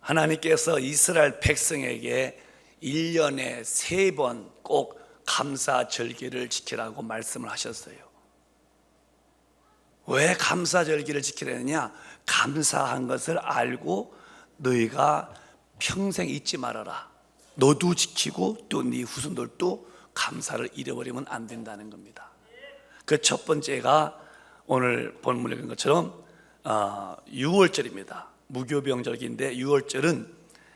하나님께서 이스라엘 백성에게 1년에 3번 꼭 감사절기를 지키라고 말씀을 하셨어요. 왜 감사절기를 지키라 했느냐? 감사한 것을 알고 너희가 평생 잊지 말아라. 너도 지키고 또 네 후손들도 감사를 잃어버리면 안 된다는 겁니다. 그 첫 번째가 오늘 본문에 본 것처럼 6월절입니다. 무교병절기인데 6월절은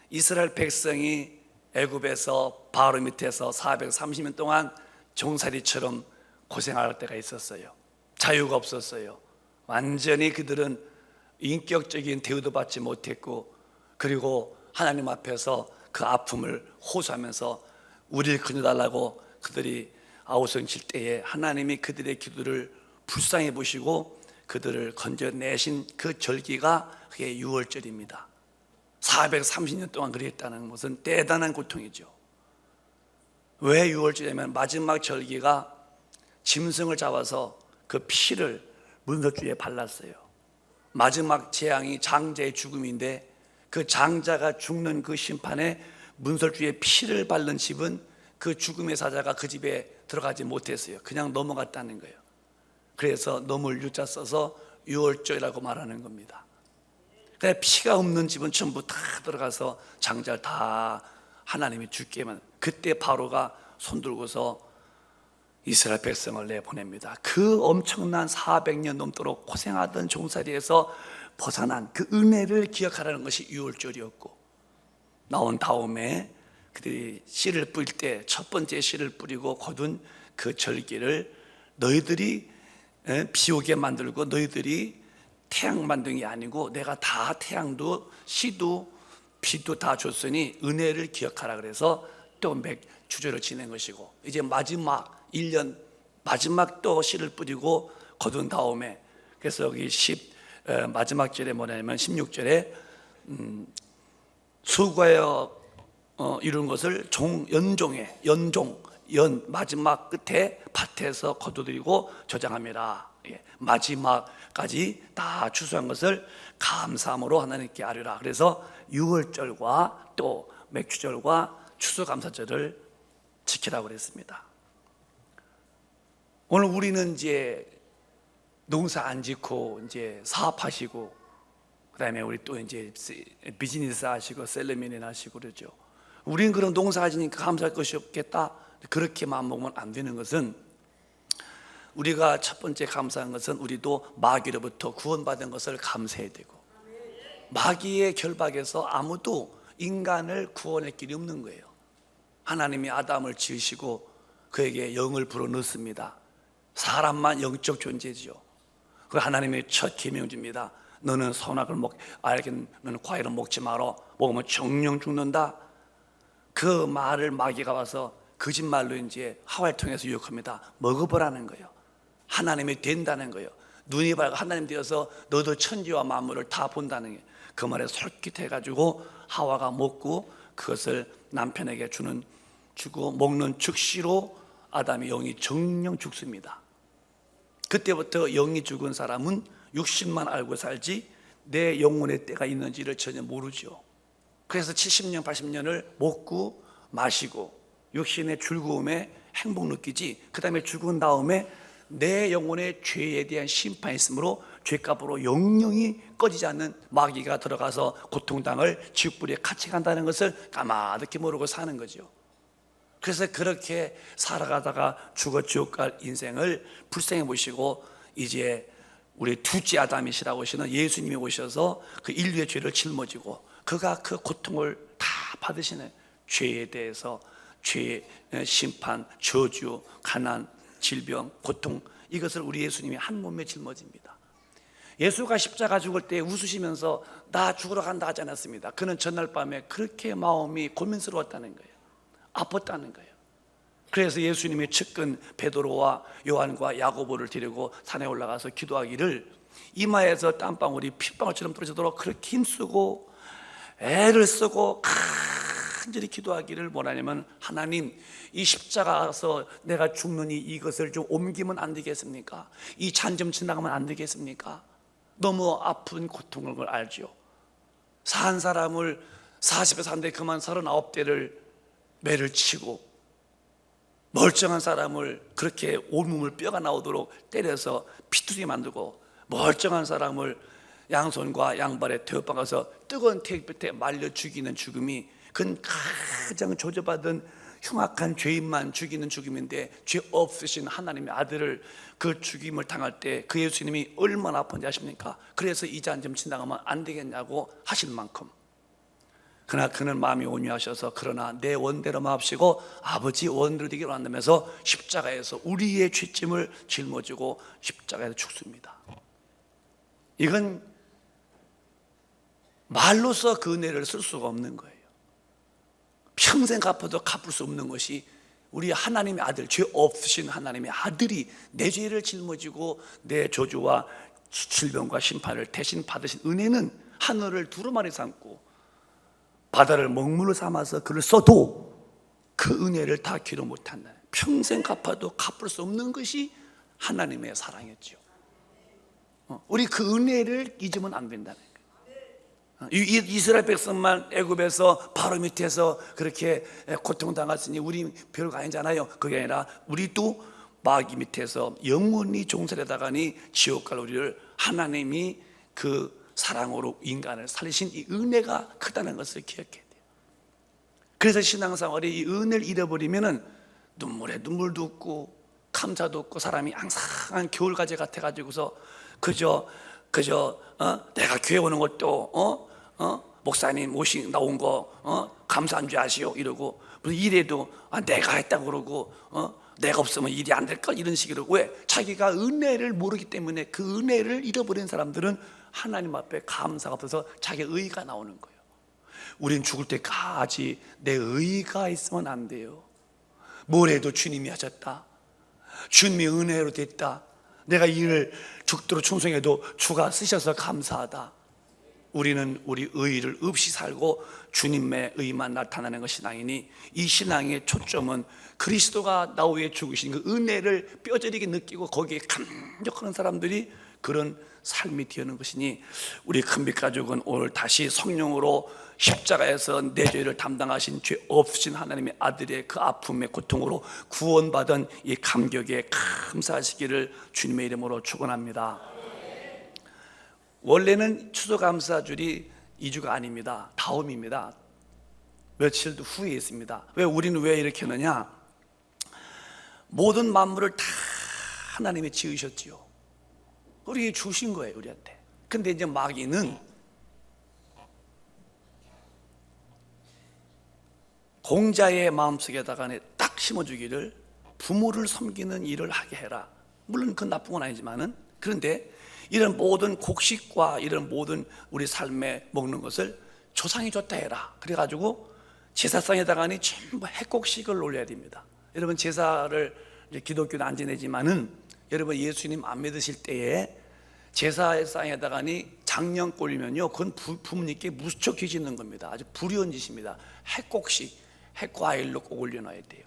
이스라엘 백성이 애굽에서 바로 밑에서 430년 동안 종살이처럼 고생할 때가 있었어요. 자유가 없었어요. 완전히 그들은 인격적인 대우도 받지 못했고, 그리고 하나님 앞에서 그 아픔을 호소하면서 우리를 건져달라고 그들이 아우성칠 때에 하나님이 그들의 기도를 불쌍히 보시고 그들을 건져내신 그 절기가 그게 6월절입니다. 430년 동안 그랬다는 것은 대단한 고통이죠. 왜 6월절이냐면 마지막 절기가 짐승을 잡아서 그 피를 문설주에 발랐어요. 마지막 재앙이 장자의 죽음인데 그 장자가 죽는 그 심판에 문설주에 피를 바른 집은 그 죽음의 사자가 그 집에 들어가지 못했어요. 그냥 넘어갔다는 거예요. 그래서 넘을 유자 써서 6월절이라고 말하는 겁니다. 그래서 피가 없는 집은 전부 다 들어가서 장자를 다 하나님이 죽게만, 그때 바로가 손들고서 이스라엘 백성을 내보냅니다. 그 엄청난 400년 넘도록 고생하던 종살이에서 벗어난 그 은혜를 기억하라는 것이 6월절이었고, 나온 다음에 그들이 씨를 뿌릴 때 첫 번째 씨를 뿌리고 거둔 그 절기를 너희들이 비 오게 만들고 너희들이 태양 만든 게 아니고 내가 다 태양도 씨도 비도 다 줬으니 은혜를 기억하라. 그래서 또 주절을 지낸 것이고, 이제 마지막 1년 마지막 또 씨를 뿌리고 거둔 다음에, 그래서 여기 마지막 절에 뭐냐면 16절에 수고하여 이룬 것을 연종 마지막 끝에 밭에서 거두드리고 저장함이라. 마지막까지 다 추수한 것을 감사함으로 하나님께 아뢰라. 그래서 6월절과 또 맥주절과 추수감사절을 지키라고 그랬습니다. 오늘 우리는 이제 농사 안 짓고 이제 사업하시고, 그다음에 우리 또 이제 비즈니스 하시고 셀러미닝 하시고 그러죠. 우리는 그런 농사 지니까 감사할 것이 없겠다, 그렇게 마음먹으면 안 되는 것은, 우리가 첫 번째 감사한 것은 우리도 마귀로부터 구원받은 것을 감사해야 되고, 마귀의 결박에서 아무도 인간을 구원할 길이 없는 거예요. 하나님이 아담을 지으시고 그에게 영을 불어넣습니다. 사람만 영적 존재죠. 그 하나님의 첫 계명입니다. 너는 선악을 너는 과일을 먹지 마라. 먹으면 정령 죽는다. 그 말을 마귀가 와서 거짓말로 이제 하와를 통해서 유혹합니다. 먹어보라는 거예요. 하나님이 된다는 거예요. 눈이 밝아 하나님 되어서 너도 천지와 만물을 다 본다는 거예요. 그 말에 솔깃해가지고 하와가 먹고 그것을 남편에게 주고 먹는 즉시로 아담의 영이 정령 죽습니다. 그때부터 영이 죽은 사람은 육신만 알고 살지 내 영혼의 때가 있는지를 전혀 모르죠. 그래서 70년 80년을 먹고 마시고 육신의 즐거움에 행복 느끼지, 그 다음에 죽은 다음에 내 영혼의 죄에 대한 심판이 있으므로 죄값으로 영영이 꺼지지 않는 마귀가 들어가서 고통당을 지옥불에 같이 간다는 것을 까마득히 모르고 사는 거죠. 그래서 그렇게 살아가다가 죽어 지옥 갈 인생을 불쌍히 보시고, 이제 우리 둘째 아담이시라고 하시는 예수님이 오셔서 그 인류의 죄를 짊어지고 그가 그 고통을 다 받으시는 죄에 대해서, 죄의 심판, 저주, 가난, 질병, 고통, 이것을 우리 예수님이 한 몸에 짊어집니다. 예수가 십자가 죽을 때 웃으시면서 나 죽으러 간다 하지 않았습니다. 그는 전날 밤에 그렇게 마음이 고민스러웠다는 거예요. 아팠다는 거예요. 그래서 예수님이 측근 베드로와 요한과 야고보를 데리고 산에 올라가서 기도하기를 이마에서 땀방울이 핏방울처럼 떨어지도록 그렇게 힘쓰고 애를 쓰고 간절히 기도하기를 원하냐면, 하나님, 이 십자가에서 내가 죽느니 이것을 좀 옮기면 안 되겠습니까? 이 잔 좀 지나가면 안 되겠습니까? 너무 아픈 고통을 알죠. 산 사람을 40에 산데 그만 39대를 매를 치고, 멀쩡한 사람을 그렇게 온몸을 뼈가 나오도록 때려서 피투성이 만들고, 멀쩡한 사람을 양손과 양발에 되어박아서 뜨거운 태극볕에 말려 죽이는 죽음이, 그건 가장 조져받은 흉악한 죄인만 죽이는 죽음인데, 죄 없으신 하나님의 아들을 그 죽임을 당할 때 그 예수님이 얼마나 아픈지 아십니까? 그래서 이 잔 좀 지나가면 안 되겠냐고 하실 만큼. 그러나 그는 마음이 온유하셔서, 그러나 내 원대로 마옵시고 아버지 원대로 되기를 원한다면서 십자가에서 우리의 죄짐을 짊어지고 십자가에서 죽습니다. 이건 말로서 그 은혜를 쓸 수가 없는 거예요. 평생 갚아도 갚을 수 없는 것이 우리 하나님의 아들, 죄 없으신 하나님의 아들이 내 죄를 짊어지고 내 저주와 질병과 심판을 대신 받으신 은혜는, 하늘을 두루마리 삼고 바다를 먹물로 삼아서 그를 써도 그 은혜를 다 기도 못한다. 평생 갚아도 갚을 수 없는 것이 하나님의 사랑이었죠. 우리 그 은혜를 잊으면 안 된다는 거예요. 이스라엘 백성만 애굽에서 바로 밑에서 그렇게 고통당했으니 우리 별거 아니잖아요. 그게 아니라 우리도 마귀 밑에서 영원히 종살이다가니 지옥 갈 우리를 하나님이 그 사랑으로 인간을 살리신 이 은혜가 크다는 것을 기억해야 돼요. 그래서 신앙생활에 이 은혜를 잃어버리면은 눈물에 눈물도 없고 감사도 없고, 사람이 항상 겨울가재 같아가지고서 그저 내가 교회 오는 것도 목사님 모시 나온 거 감사한 줄 아시오 이러고, 무슨 일에도 내가 했다고 그러고 내가 없으면 일이 안 될걸 이런 식으로. 왜? 자기가 은혜를 모르기 때문에. 그 은혜를 잃어버린 사람들은 하나님 앞에 감사가 없어서 자기 의의가 나오는 거예요. 우린 죽을 때까지 내 의의가 있으면 안 돼요. 뭘 해도 주님이 하셨다, 주님의 은혜로 됐다, 내가 이 일을 죽도록 충성해도 주가 쓰셔서 감사하다. 우리는 우리 의의를 없이 살고 주님의 의만 나타나는 것이 신앙이니, 이 신앙의 초점은 그리스도가 나 위해 죽으신 그 은혜를 뼈저리게 느끼고 거기에 감격하는 사람들이 그런 삶이 되는 것이니, 우리 큰빛 가족은 오늘 다시 성령으로 십자가에서 내 죄를 담당하신 죄 없으신 하나님의 아들의 그 아픔의 고통으로 구원받은 이 감격에 감사하시기를 주님의 이름으로 축원합니다. 원래는 추수감사절이 2주가 아닙니다. 다음입니다. 며칠 후에 있습니다. 왜? 우리는 왜 이렇게 하느냐? 모든 만물을 다 하나님이 지으셨지요. 우리에게 주신 거예요, 우리한테. 근데 이제 마귀는 공자의 마음속에다가 딱 심어주기를, 부모를 섬기는 일을 하게 해라. 물론 그건 나쁜 건 아니지만은, 그런데 이런 모든 곡식과 이런 모든 우리 삶에 먹는 것을 조상이 줬다 해라. 그래가지고 제사상에다가니 전부 핵곡식을 올려야 됩니다. 여러분, 제사를 이제 기독교는 안 지내지만은, 여러분 예수님 안 믿으실 때에 제사상에다가니 장령 꼴리면요, 그건 부모님께 무척 뒤지는 겁니다. 아주 불의한 짓입니다. 핵곡식, 핵과일로 꼭 올려놔야 돼요.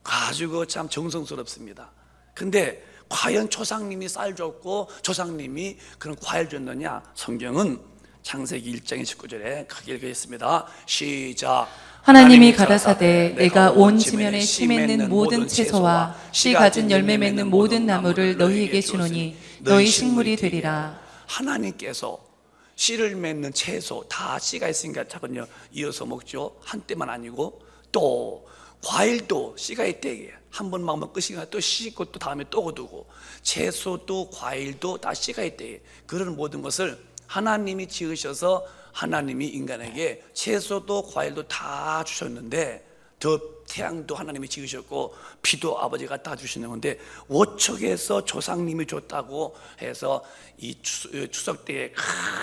아주 참 정성스럽습니다. 근데 과연 조상님이 쌀 줬고 조상님이 그런 과일 줬느냐? 성경은 창세기 1장 19절에 크게 읽겠습니다. 시작. 하나님이 가라사대 내가 온 지면에 씨 맺는 모든 채소와 씨 가진 열매 맺는 모든 나무를 너희에게 주노니 너희 식물이 되리라. 하나님께서 씨를 맺는 채소 다 씨가 있으니까 자꾸요 이어서 먹죠. 한때만 아니고, 또 과일도 씨가 있대. 한 번 먹으면 끝이가 또 씨 있고 또 다음에 또 거두고, 채소도 과일도 다 씨가 있대. 그런 모든 것을 하나님이 지으셔서 하나님이 인간에게 채소도 과일도 다 주셨는데, 더 태양도 하나님이 지으셨고 비도 아버지가 다 주시는 건데, 어떻게해서 조상님이 줬다고 해서 이 추석 때에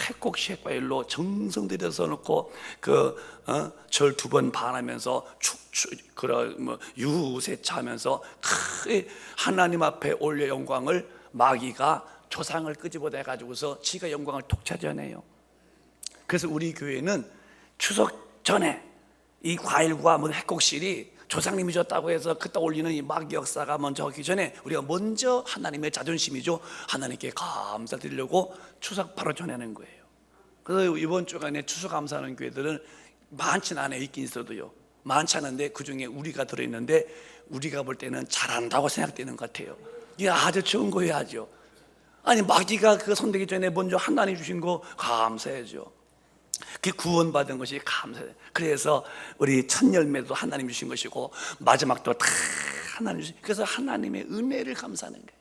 핵곡식 핵과일로 정성 들여서 놓고 절 2번 반하면서 유세차하면서 하나님 앞에 올려 영광을, 마귀가 조상을 끄집어내 가지고서 지가 영광을 독차지하네요. 그래서 우리 교회는 추석 전에 이 과일과 핵곡식이 조상님이 줬다고 해서 그때 올리는 이 마귀 역사가 먼저 하기 전에, 우리가 먼저 하나님의 자존심이죠, 하나님께 감사드리려고 추석 바로 전하는 거예요. 그래서 이번 주간에 추수감사하는 교회들은 많지는 않아요. 있긴 있어도요. 많지 않은데 그중에 우리가 들어있는데 우리가 볼 때는 잘한다고 생각되는 것 같아요. 이게 아주 좋은 거예요. 아주. 아니 마귀가 그 손대기 전에 먼저 하나님 주신 거 감사해야죠. 그 구원받은 것이 감사해요. 그래서 우리 첫 열매도 하나님 주신 것이고 마지막도 다 하나님 주신, 그래서 하나님의 은혜를 감사하는 거예요.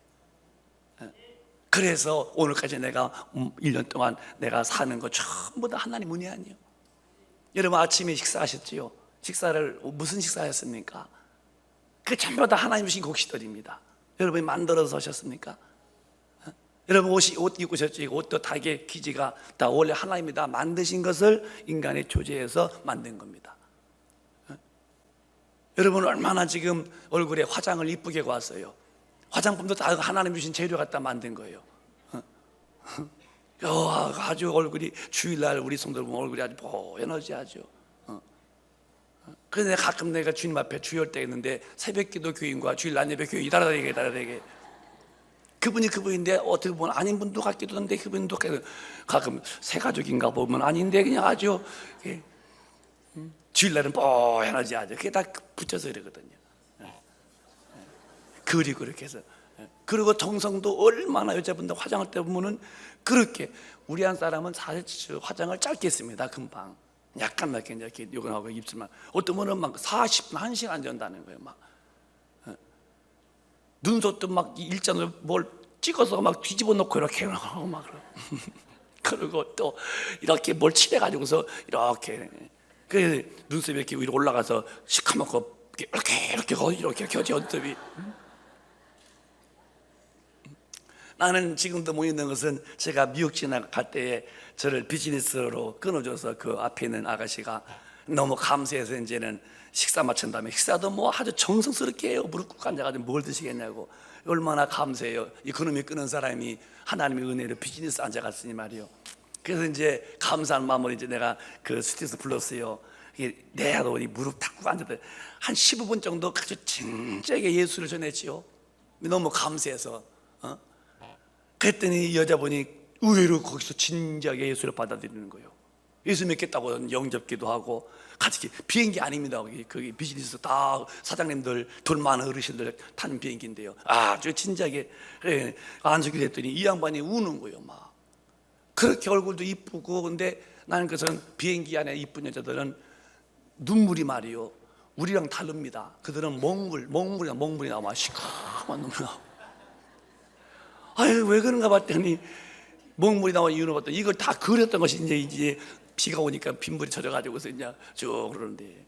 그래서 오늘까지 내가 1년 동안 내가 사는 거 전부 다 하나님 은혜 아니에요. 여러분 아침에 식사하셨지요? 식사를 무슨 식사였습니까? 그 전부 다 하나님 주신 곡식들입니다. 여러분이 만들어서 하셨습니까? 여러분 옷 입고 오셨지? 옷도 다 이게 기지가 다 원래 하나님이 다 만드신 것을 인간의 조제해서 만든 겁니다. 여러분 얼마나 지금 얼굴에 화장을 이쁘게 왔어요. 화장품도 다 하나님 주신 재료 갖다 만든 거예요. 아주 얼굴이 주일날 우리 성도들 보면 얼굴이 아주 뽀연하지 아주. 그래서 가끔 내가 주님 앞에 주일 때 있는데 새벽기도 교인과 주일 낮 예배 교인 다르게 그분인데 어떻게 보면 아닌 분도 같기도 한데 그분도 가끔 새 가족인가 보면 아닌데 그냥 아주 주일날은 뽀연하지 아주. 그게 다 붙여서 이러거든요. 그리고 그렇게 해서 그리고 정성도 얼마나 여자분들 화장할 때 보면은 그렇게 우리 한 사람은 사실 화장을 짧게 했습니다. 금방 약간 이렇게 이렇게 요건하고 입술만 어떤 분은 막 40분 1시간 전다는 거예요. 막 눈썹도 막 일자로 뭘 찍어서 막 뒤집어 놓고 이렇게 하고 막 그리고 또 이렇게 뭘 칠해가지고서 이렇게 그 눈썹이 이렇게 위로 올라가서 시커멓고 이렇게 겨지 눈썹이. 나는 지금도 못 있는 것은 제가 미국 지나갈 때에 저를 비즈니스로 끊어줘서 그 앞에 있는 아가씨가 너무 감사해서 이제는 식사 마친 다음에 식사도 뭐 아주 정성스럽게 해요. 무릎 꿇고 앉아가지고 뭘 드시겠냐고. 얼마나 감사해요. 이코노미 끄는 사람이 하나님의 은혜로 비즈니스 앉아갔으니 말이요. 그래서 이제 감사한 마음으로 이제 내가 그 스튜디오에서 불렀어요. 내 아들이 무릎 탁 앉았더니 한 15분 정도 아주 진지하게 예수를 전했지요. 너무 감사해서. 그랬더니 이 여자분이 의외로 거기서 진지하게 예수를 받아들이는 거예요. 예수 믿겠다고 영접기도 하고 같이 비행기 아닙니다. 거기 비즈니스 다 사장님들 돈 많은 어르신들 타는 비행기인데요. 아주 진지하게 안수기를 했더니 이 양반이 우는 거예요. 막 그렇게 얼굴도 이쁘고. 근데 나는 그것은 비행기 안에 이쁜 여자들은 눈물이 말이요 우리랑 다릅니다. 그들은 먹물이 나와 시커먼 눈물 나와. 아유 왜 그런가 봤더니 먹물이 나온 이유는 봤더니 이걸 다 그렸던 것이 이제 비가 오니까 빗물이 젖어가지고서 이제 쭉 그러는데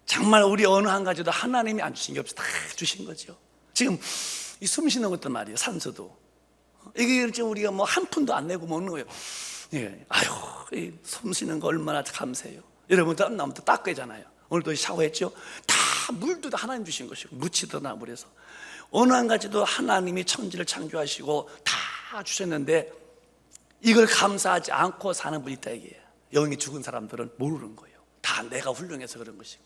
정말 우리 어느 한 가지도 하나님이 안 주신 게 없어 다 주신 거죠. 지금 이 숨 쉬는 것도 말이에요. 산소도 이게 지금 우리가 뭐 한 푼도 안 내고 먹는 거예요. 예. 아유 숨 쉬는 거 얼마나 감사해요. 여러분 땀 나면 또 닦아야잖아요. 오늘도 샤워했죠. 다 물도 다 하나님 주신 것이고 무치더나 물에서 어느 한 가지도 하나님이 천지를 창조하시고 다 주셨는데 이걸 감사하지 않고 사는 분이 있다 이게요. 영이 죽은 사람들은 모르는 거예요. 다 내가 훌륭해서 그런 것이고.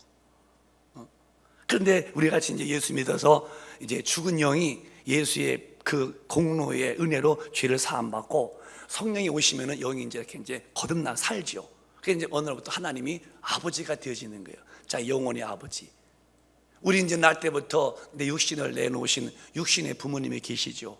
그런데 우리 같이 이제 예수 믿어서 이제 죽은 영이 예수의 그 공로의 은혜로 죄를 사함 받고 성령이 오시면은 영이 이제 거듭나 살지요. 그게 이제 어느 날부터 하나님이 아버지가 되어지는 거예요. 자, 영혼의 아버지. 우리 이제 날 때부터 내 육신을 내놓으신 육신의 부모님이 계시죠.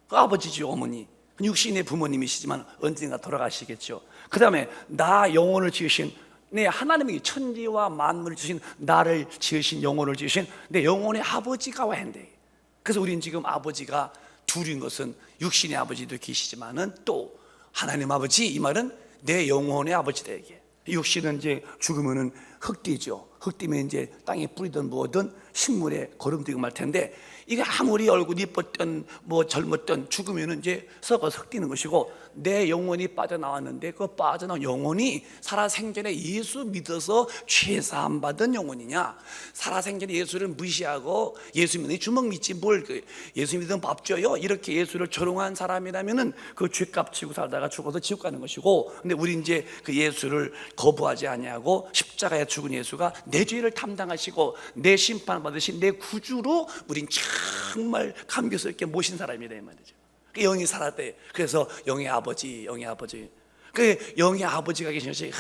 그 아버지죠, 어머니. 육신의 부모님이시지만 언젠가 돌아가시겠죠. 그 다음에 나 영혼을 지으신 내 하나님이 천지와 만물을 주신 나를 지으신 영혼을 지으신 내 영혼의 아버지가 와야 한대. 그래서 우리는 지금 아버지가 둘인 것은 육신의 아버지도 계시지만은 또 하나님 아버지, 이 말은 내 영혼의 아버지다 이게. 육신은 이제 죽으면은 흙띠죠. 흙띠면 이제 땅에 뿌리든 뭐든 식물에 거름되고 말 텐데 이게 아무리 얼굴이 이뻤던 뭐 젊었던 죽으면은 이제 썩어서 흙띠는 것이고 내 영혼이 빠져나왔는데 그 빠져나온 영혼이 살아생전에 예수 믿어서 죄사함 받은 영혼이냐, 살아생전에 예수를 무시하고 예수 믿는 주먹 믿지 뭘 예수 믿으면 밥 줘요 이렇게 예수를 조롱한 사람이라면은 그 죄값 치고 살다가 죽어서 지옥 가는 것이고, 근데 우리 이제 그 예수를 거부하지 아니하고 십자가에 죽은 예수가 내 죄를 담당하시고 내 심판 받으신 내 구주로 우린 정말 감격스럽게 모신 사람이다 이 말이죠. 영이 살았대. 그래서 영의 아버지, 영의 아버지. 그 영의 아버지가 계신 것이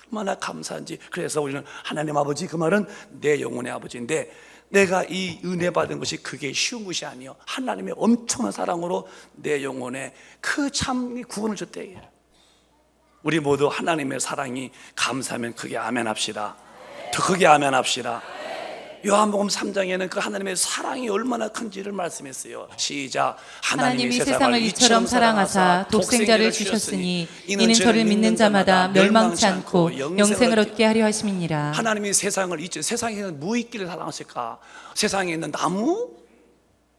얼마나 감사한지. 그래서 우리는 하나님 아버지, 그 말은 내 영혼의 아버지인데, 내가 이 은혜 받은 것이 그게 쉬운 것이 아니요, 하나님의 엄청난 사랑으로 내 영혼에 그 참 구원을 줬대. 우리 모두 하나님의 사랑이 감사하면 크게 아멘 합시다. 더 크게 아멘 합시다. 요한복음 3장에는 그 하나님의 사랑이 얼마나 큰지를 말씀했어요. 시작. 하나님이 세상을 이처럼 사랑하사 독생자를 주셨으니 이는 저를 믿는 자마다 멸망치 않고 영생을 얻게 하려 하심이니라. 하나님이 세상을 세상에는 뭐 있기를 사랑하실까? 세상에 있는 나무?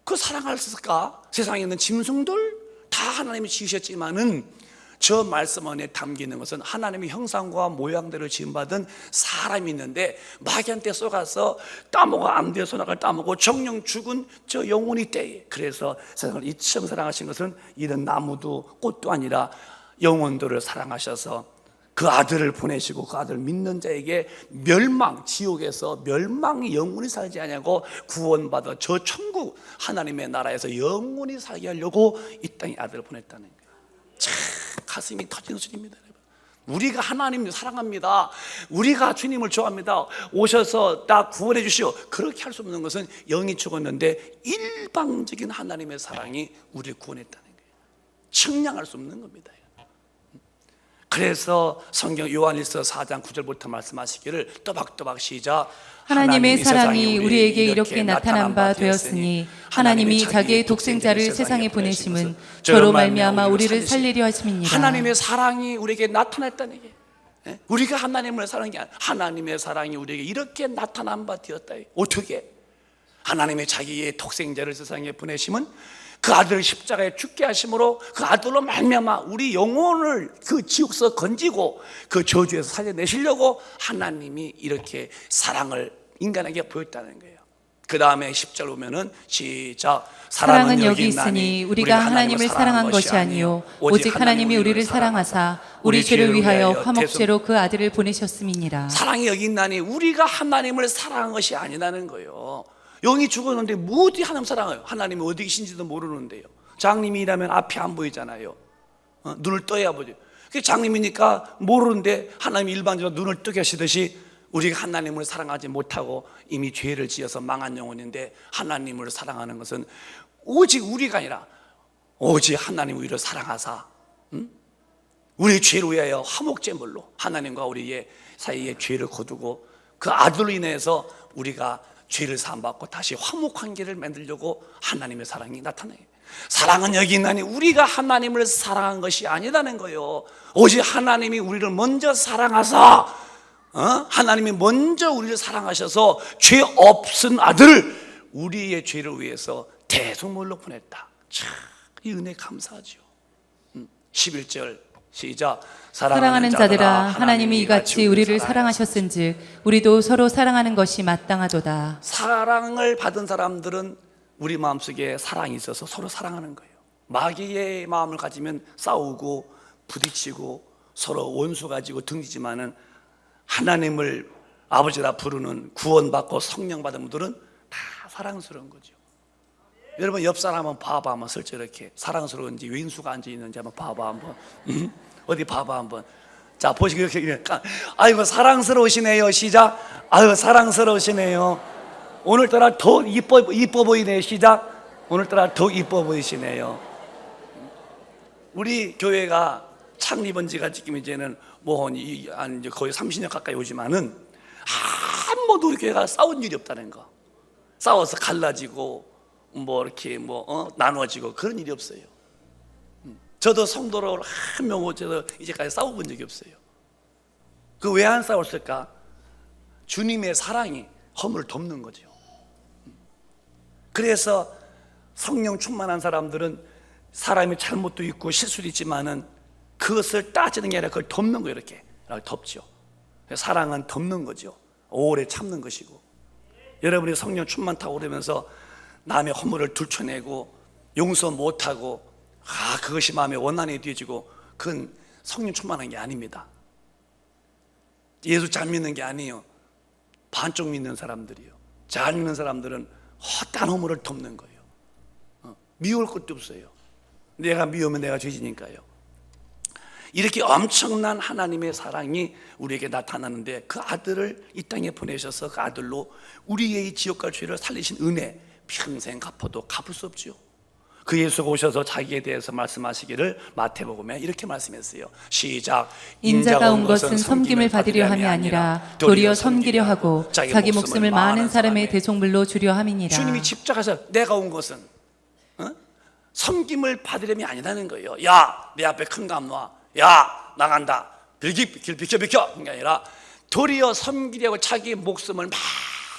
그 사랑하실까? 세상에 있는 짐승들? 다 하나님이 지으셨지만은 저 말씀 안에 담기는 것은 하나님의 형상과 모양대로 지음받은 사람이 있는데, 마귀한테 쏘가서 따먹어, 암대의 소나를 따먹고 정령 죽은 저 영혼이 있대. 그래서 세상을 이처럼 사랑하신 것은 이런 나무도 꽃도 아니라 영혼들을 사랑하셔서 그 아들을 보내시고 그 아들을 믿는 자에게 멸망, 지옥에서 멸망이 영원히 살지 않냐고 구원받아 저 천국 하나님의 나라에서 영원히 살게 하려고 이 땅에 아들을 보냈다는 거예요. 참 가슴이 터지는 소리입니다. 우리가 하나님을 사랑합니다. 우리가 주님을 좋아합니다. 오셔서 나 구원해 주시오. 그렇게 할 수 없는 것은 영이 죽었는데 일방적인 하나님의 사랑이 우리를 구원했다는 거예요. 측량할 수 없는 겁니다. 그래서 성경 요한일서 4장 9절부터 말씀하시기를 또박또박 시작. 하나님의 사랑이 우리에게 이렇게 나타난 바 되었으니 하나님이 자기의 독생자를 세상에 보내심은 저로 말미암아 우리를 살리려 하심이니라. 하나님의 사랑이 우리에게 나타났다는 얘기예요. 우리가 하나님을 사랑한 게 아니라 하나님의 사랑이 우리에게 이렇게 나타난 바 되었다. 어떻게? 하나님의 자기의 독생자를 세상에 보내심은 그 아들을 십자가에 죽게 하심으로 그 아들로 말미암아 우리 영혼을 그 지옥에서 건지고 그 저주에서 살려내시려고 하나님이 이렇게 사랑을 인간에게 보였다는 거예요. 그 다음에 10절 보면은 시작. 사랑은 여기 있으니 우리가 하나님을 사랑한 것이 아니요 오직 하나님이 우리를 사랑하사 우리 죄를 위하여 화목제로 그 아들을 보내셨음이니라. 사랑이 여기 있나니 우리가 하나님을 사랑한 것이 아니라는 거예요. 영이 죽었는데 뭐 어디 하나님 사랑해요? 하나님이 어디 계신지도 모르는데요. 장님이라면 앞이 안 보이잖아요. 눈을 떠야 보죠. 장님이니까 모르는데 하나님이 일반적으로 눈을 뜨게 하시듯이 우리가 하나님을 사랑하지 못하고 이미 죄를 지어서 망한 영혼인데, 하나님을 사랑하는 것은 오직 우리가 아니라 오직 하나님 우리를 사랑하사 우리 죄를 위하여 화목제물로 하나님과 우리의 사이에 죄를 거두고 그 아들로 인해서 우리가 죄를 사함받고 다시 화목한 길을 만들려고 하나님의 사랑이 나타나요. 사랑은 여기 있나니 우리가 하나님을 사랑한 것이 아니라는 거예요. 오직 하나님이 우리를 먼저 사랑하사 하나님이 먼저 우리를 사랑하셔서 죄 없은 아들을 우리의 죄를 위해서 대속물로 보냈다. 참, 이 은혜 감사하죠. 11절 시작. 사랑하는 자들아 하나님이 이같이 우리를 사랑하셨은즉 우리도 서로 사랑하는 것이 마땅하도다. 사랑을 받은 사람들은 우리 마음속에 사랑이 있어서 서로 사랑하는 거예요. 마귀의 마음을 가지면 싸우고 부딪히고 서로 원수 가지고 등지지만은 하나님을 아버지라 부르는 구원받고 성령 받은 분들은 다 사랑스러운 거죠. 여러분 옆 사람 한번 봐봐. 한번 슬쩍 이렇게 사랑스러운지 왼수가 앉아있는지 한번 봐봐. 한번 어디 봐봐 한번. 자 보시고 이렇게 아이고 사랑스러우시네요. 시작. 아유 사랑스러우시네요. 오늘따라 더 이뻐 보이네요. 시작. 오늘따라 더 이뻐 보이시네요. 우리 교회가 창립한 지가 지금 이제는 이제 거의 30년 가까이 오지만은 한 번도 우리 교회가 싸운 일이 없다는 거. 싸워서 갈라지고 이렇게 나눠지고 그런 일이 없어요. 저도 성도로 한 명 오셔서 이제까지 싸워본 적이 없어요. 그 왜 안 싸웠을까? 주님의 사랑이 허물을 덮는 거죠. 그래서 성령 충만한 사람들은 사람의 잘못도 있고 실수도 있지만은 그것을 따지는 게 아니라 그걸 덮는 거예요. 이렇게 덮죠. 사랑은 덮는 거죠. 오래 참는 것이고, 여러분이 성령 충만 타고 그러면서 남의 허물을 들춰내고 용서 못하고 그것이 마음에 원한이 되어지고, 그건 성령 충만한 게 아닙니다. 예수 잘 믿는 게 아니에요. 반쪽 믿는 사람들이요. 잘 믿는 사람들은 헛된 허물을 덮는 거예요. 미울 것도 없어요. 내가 미우면 내가 죄지니까요. 이렇게 엄청난 하나님의 사랑이 우리에게 나타나는데 그 아들을 이 땅에 보내셔서 그 아들로 우리의 지옥과 죄를 살리신 은혜, 평생 갚아도 갚을 수 없지요. 그 예수가 오셔서 자기에 대해서 말씀하시기를 마태복음에 이렇게 말씀했어요. 시작. 인자가 온 것은 섬김을 받으려 함이 아니라 도리어 섬기려 하고 자기 목숨을 많은 사람의 대속물로 주려 함이니라. 주님이 십자가에서 내가 온 것은 섬김을 받으려면 아니라는 거예요. 야, 내 앞에 큰 감 놔. 야, 나간다. 길 비켜. 그게 아니라 도리어 섬기려고 자기 목숨을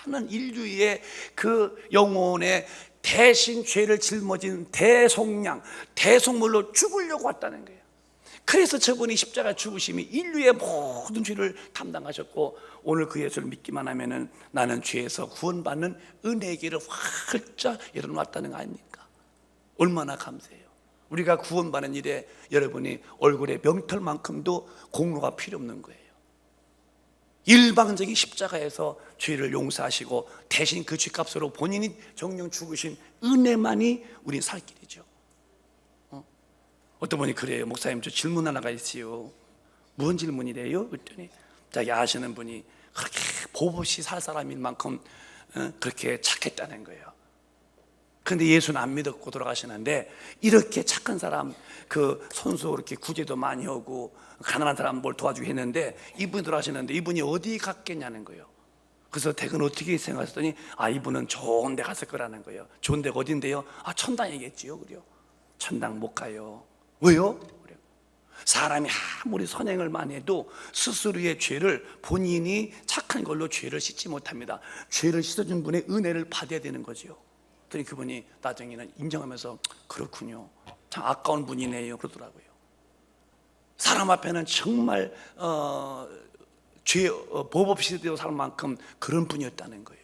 많은 인류의 그 영혼의 대신 죄를 짊어진 대속량, 대속물로 죽으려고 왔다는 거예요. 그래서 저분이 십자가 죽으심이 인류의 모든 죄를 담당하셨고, 오늘 그 예수를 믿기만 하면은 나는 죄에서 구원받는 은혜의 길을 활짝 열어놨다는 거 아닙니까? 얼마나 감사해요. 우리가 구원받는 일에 여러분이 얼굴에 명털만큼도 공로가 필요 없는 거예요. 일방적인 십자가에서 죄를 용서하시고 대신 그 죄값으로 본인이 정령 죽으신 은혜만이 우리 살 길이죠. 어떤 분이 그래요. 목사님, 저 질문 하나가 있어요. 무슨 질문이래요? 그랬더니 자기 아시는 분이 그렇게 법 없이 살 사람인 만큼 그렇게 착했다는 거예요. 그런데 예수는 안 믿었고 돌아가시는데, 이렇게 착한 사람, 그 손수 그렇게 구제도 많이 하고 가난한 사람 뭘 도와주고 했는데 이분이 돌아가시는데 이분이 어디 갔겠냐는 거예요. 그래서 대건 어떻게 생각했더니 이분은 좋은 데 갔을 거라는 거예요. 좋은 데가 어딘데요? 천당이겠지요. 그래요. 천당 못 가요. 왜요? 그래요. 사람이 아무리 선행을 많이 해도 스스로의 죄를, 본인이 착한 걸로 죄를 씻지 못합니다. 죄를 씻어준 분의 은혜를 받아야 되는 거죠. 그랬더니 그분이 나중에는 인정하면서 그렇군요, 참 아까운 분이네요 그러더라고요. 사람 앞에는 정말 법 없이 되어 살 만큼 그런 분이었다는 거예요.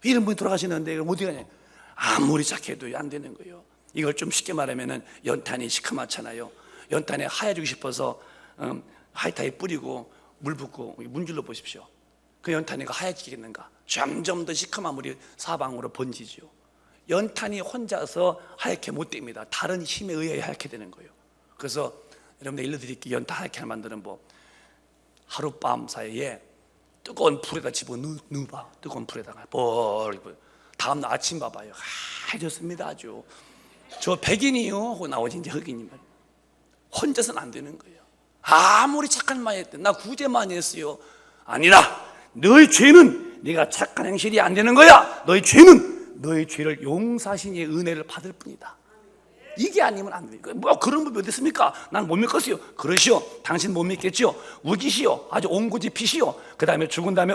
이런 분이 돌아가시는데 어디 가냐? 아무리 착해도 안 되는 거예요. 이걸 좀 쉽게 말하면 연탄이 시커멓잖아요. 연탄에 하얘지고 싶어서 하이타이 뿌리고 물 붓고 문질러 보십시오. 그 연탄이 하얘지겠는가? 점점 더 시커먼 물이 사방으로 번지죠. 연탄이 혼자서 하얗게 못 됩니다. 다른 힘에 의해 하얗게 되는 거예요. 그래서 여러분들 일러드릴게요. 연탄 하얗게 만드는 법. 하룻밤 사이에 뜨거운 불에다 집어넣어봐. 뜨거운 불에다가 다음날 아침 봐봐요. 하얘졌습니다. 아주. 저 백인이요 하고 나오지 이제 흑인이 혼자서는 안 되는 거예요. 아무리 착한 말 했대. 나 구제 많이 했어요. 아니라 너의 죄는 네가 착한 행실이 안 되는 거야. 너의 죄는 너의 죄를 용서하신 이의 은혜를 받을 뿐이다. 이게 아니면 안 돼요. 뭐 그런 법이 어디 있습니까? 난 못 믿겠어요. 그러시오. 당신 못 믿겠지요. 우기시오. 아주 옹고지 피시오. 그 다음에 죽은 다음에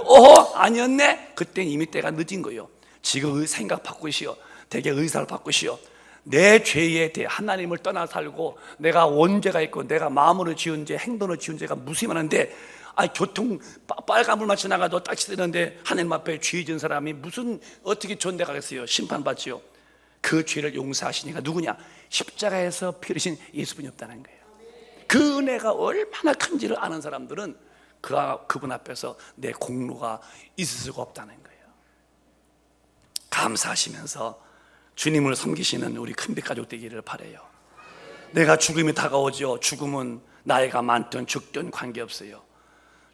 아니었네. 그땐 이미 때가 늦은 거예요. 지금 생각 바꾸시오. 되게 의사를 바꾸시오. 내 죄에 대해 하나님을 떠나 살고 내가 원죄가 있고 내가 마음으로 지은 죄, 행동으로 지은 죄가 무수히 많은데 교통 빨간불만 지나가도 딱지되는데 하나님 앞에 죄 지은 사람이 무슨 어떻게 좋은 데 가겠어요? 심판받지요. 그 죄를 용서하시니까 누구냐? 십자가에서 피 흘리신 예수분이 없다는 거예요. 그 은혜가 얼마나 큰지를 아는 사람들은 그분 앞에서 내 공로가 있을 수가 없다는 거예요. 감사하시면서 주님을 섬기시는 우리 큰빛 가족 되기를 바라요. 내가 죽음이 다가오죠. 죽음은 나이가 많든 죽든 관계없어요.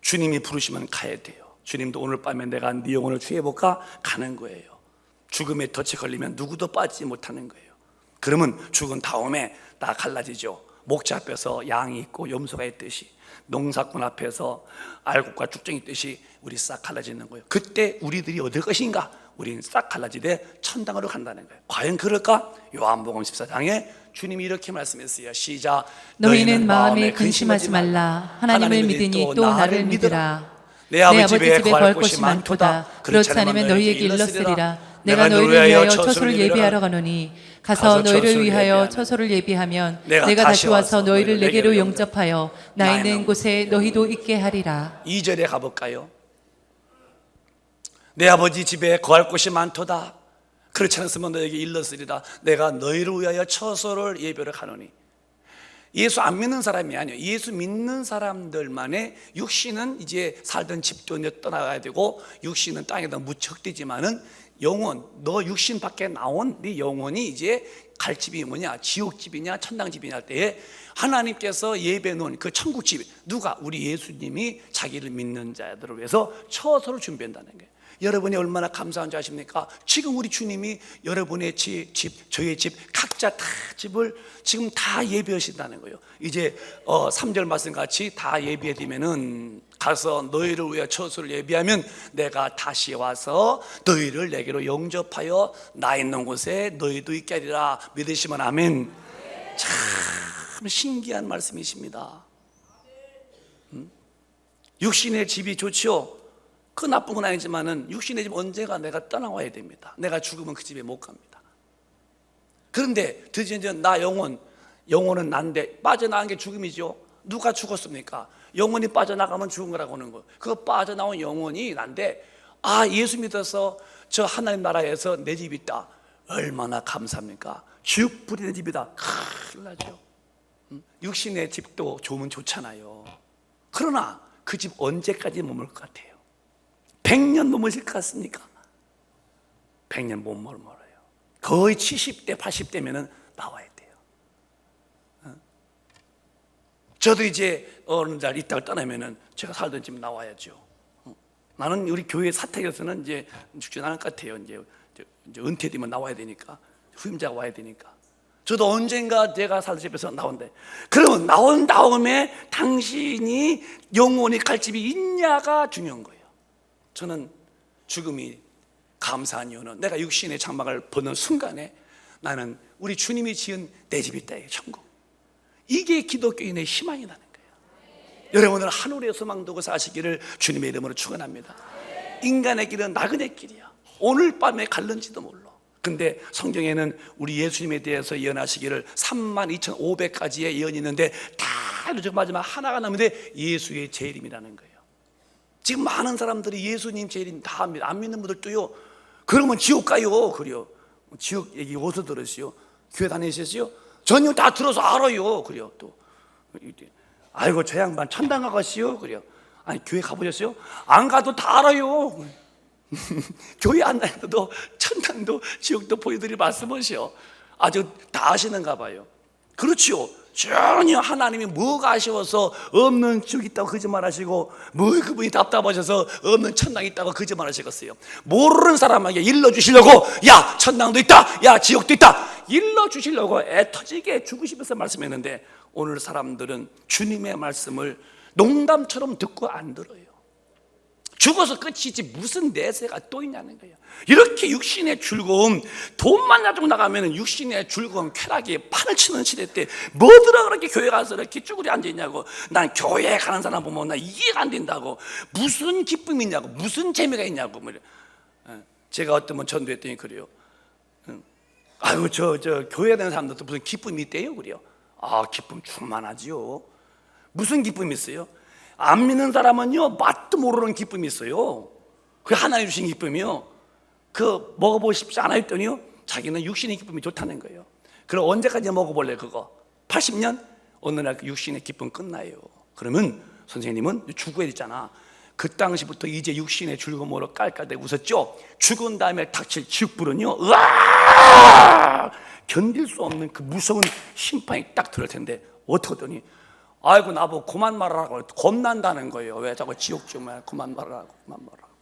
주님이 부르시면 가야 돼요. 주님도 오늘 밤에 내가 네 영혼을 취해볼까? 가는 거예요. 죽음에 덫에 걸리면 누구도 빠지지 못하는 거예요. 그러면 죽은 다음에 다 갈라지죠. 목자 앞에서 양이 있고 염소가 있듯이, 농사꾼 앞에서 알곡과 쭉정이 있듯이 우리 싹 갈라지는 거예요. 그때 우리들이 어딜 것인가? 우리는 싹 갈라지되 천당으로 간다는 거예요. 과연 그럴까? 요한복음 14장에 주님이 이렇게 말씀했어요. 시작. 너희는 마음에 근심하지 말라. 하나님을 믿으니 또 나를 믿으라. 내 아버지 집에 거할 곳이 많도다. 그렇지 않으면 너희에게 일렀으리라. 내가 너희를 위하여 처소를 예비하러 가노니 가서 너희를 위하여 처소를 예비하면 내가 다시 와서 너희를 내게로 영접하여 나 있는 곳에 너희도 있게 하리라. 2절에 가볼까요? 내 아버지 집에 거할 곳이 많도다. 그렇지 않으면 너에게 일렀으리라. 내가 너희를 위하여 처소를 예비하러 가노니. 예수 안 믿는 사람이 아니에요. 예수 믿는 사람들만의 육신은 이제 살던 집도 이제 떠나가야 되고 육신은 땅에다 묻혀 흑되지만은 영혼, 너 육신 밖에 나온 네 영혼이 이제 갈 집이 뭐냐, 지옥집이냐 천당집이냐 할 때에 하나님께서 예배 놓은 그 천국집, 누가? 우리 예수님이 자기를 믿는 자들을 위해서 처소를 준비한다는 거예요. 여러분이 얼마나 감사한 줄 아십니까? 지금 우리 주님이 여러분의 집, 저의 집, 각자 다 집을 지금 다 예배하신다는 거예요. 이제 3절 말씀 같이 다 예배되면은 가서 너희를 위하여 처소를 예비하면 내가 다시 와서 너희를 내게로 영접하여 나 있는 곳에 너희도 있게 하리라. 믿으시면 아멘. 참 신기한 말씀이십니다. 육신의 집이 좋죠. 그 나쁜 건 아니지만은 육신의 집 언제가 내가 떠나와야 됩니다. 내가 죽으면 그 집에 못 갑니다. 그런데 드디어 이제 나 영혼은 난데 빠져나간 게 죽음이죠. 누가 죽었습니까? 영혼이 빠져나가면 죽은 거라고 하는 거. 그 빠져나온 영혼이 난데, 아, 예수 믿어서 저 하나님 나라에서 내 집이 있다. 얼마나 감사합니까? 지옥 불이 내 집이다. 큰일 나죠. 육신의 집도 좋으면 좋잖아요. 그러나 그 집 언제까지 머물 것 같아요? 100년 머무실 것 같습니까? 100년 못 머물어요. 거의 70대 80대면은 나와야 돼요. 저도 이제 어느 날 이따가 떠나면은 제가 살던 집 나와야죠. 나는 우리 교회 사택에서는 이제 죽지 않을 것 같아요. 이제 은퇴되면 나와야 되니까, 후임자가 와야 되니까. 저도 언젠가 제가 살던 집에서 나온대. 그러면 나온 다음에 당신이 영원히 갈 집이 있냐가 중요한 거예요. 저는 죽음이 감사한 이유는 내가 육신의 장막을 벗는 순간에 나는 우리 주님이 지은 내 집이 있다, 천국. 이게 기독교인의 희망이라는 거예요. 여러분은 하늘의 소망 두고 사시기를 주님의 이름으로 축원합니다. 인간의 길은 나그네 길이야. 오늘 밤에 갈는지도 몰라. 근데 성경에는 우리 예수님에 대해서 예언하시기를 32,500가지의 예언이 있는데 다 이루어지고 마지막 하나가 남는데 예수의 제 이름이라는 거예요. 지금 많은 사람들이 예수님 제 이름 다 합니다. 안 믿는 분들도요. 그러면 지옥 가요. 그래요. 지옥 얘기 어디서 들으시오? 교회 다니셨어요? 전혀 다 들어서 알아요. 그래요. 또 아이고 저 양반 천당 가겠시요? 그래요. 아니 교회 가보셨어요? 안 가도 다 알아요. 교회 안 다녀도 천당도 지옥도 보여드릴 말씀이시오. 아주 다 아시는가 봐요. 그렇지요. 전혀 하나님이 뭐가 아쉬워서 없는 지옥 있다고 거짓말하시고 뭐 그분이 답답하셔서 없는 천당 있다고 거짓말하시겠어요. 모르는 사람에게 일러주시려고 야 천당도 있다, 야 지옥도 있다 일러주시려고 애터지게 죽으시면서 말씀했는데 오늘 사람들은 주님의 말씀을 농담처럼 듣고 안 들어요. 죽어서 끝이지 무슨 내세가 또 있냐는 거예요. 이렇게 육신의 즐거움, 돈만 가지고 나가면 육신의 즐거움, 쾌락이 판을 치는 시대 때 뭐더라 그렇게 교회 가서 이렇게 쭈그리 앉아있냐고. 난 교회 가는 사람 보면 나 이해가 안 된다고. 무슨 기쁨이 있냐고, 무슨 재미가 있냐고. 제가 어떤 번 전도했더니 그래요. 아유 저 교회 다니는 사람들도 무슨 기쁨이 있대요. 그래요. 아 기쁨 충만하지요. 무슨 기쁨이 있어요? 안 믿는 사람은요 맛도 모르는 기쁨이 있어요. 그 하나님 주신 기쁨이요, 그 먹어보고 싶지 않아 했더니요 자기는 육신의 기쁨이 좋다는 거예요. 그럼 언제까지 먹어볼래 그거? 80년? 어느 날 그 육신의 기쁨 끝나요. 그러면 선생님은 죽어야 되잖아. 그 당시부터 이제 육신의 즐거움으로 깔깔대고 웃었죠. 죽은 다음에 닥칠 지옥불은요 으아! 견딜 수 없는 그 무서운 심판이 딱 들을 텐데 어떡하더니 아이고 나보고 그만 말하라고 겁난다는 거예요. 왜 자꾸 지옥 주면 그만 말하라고, 그만 말하라고.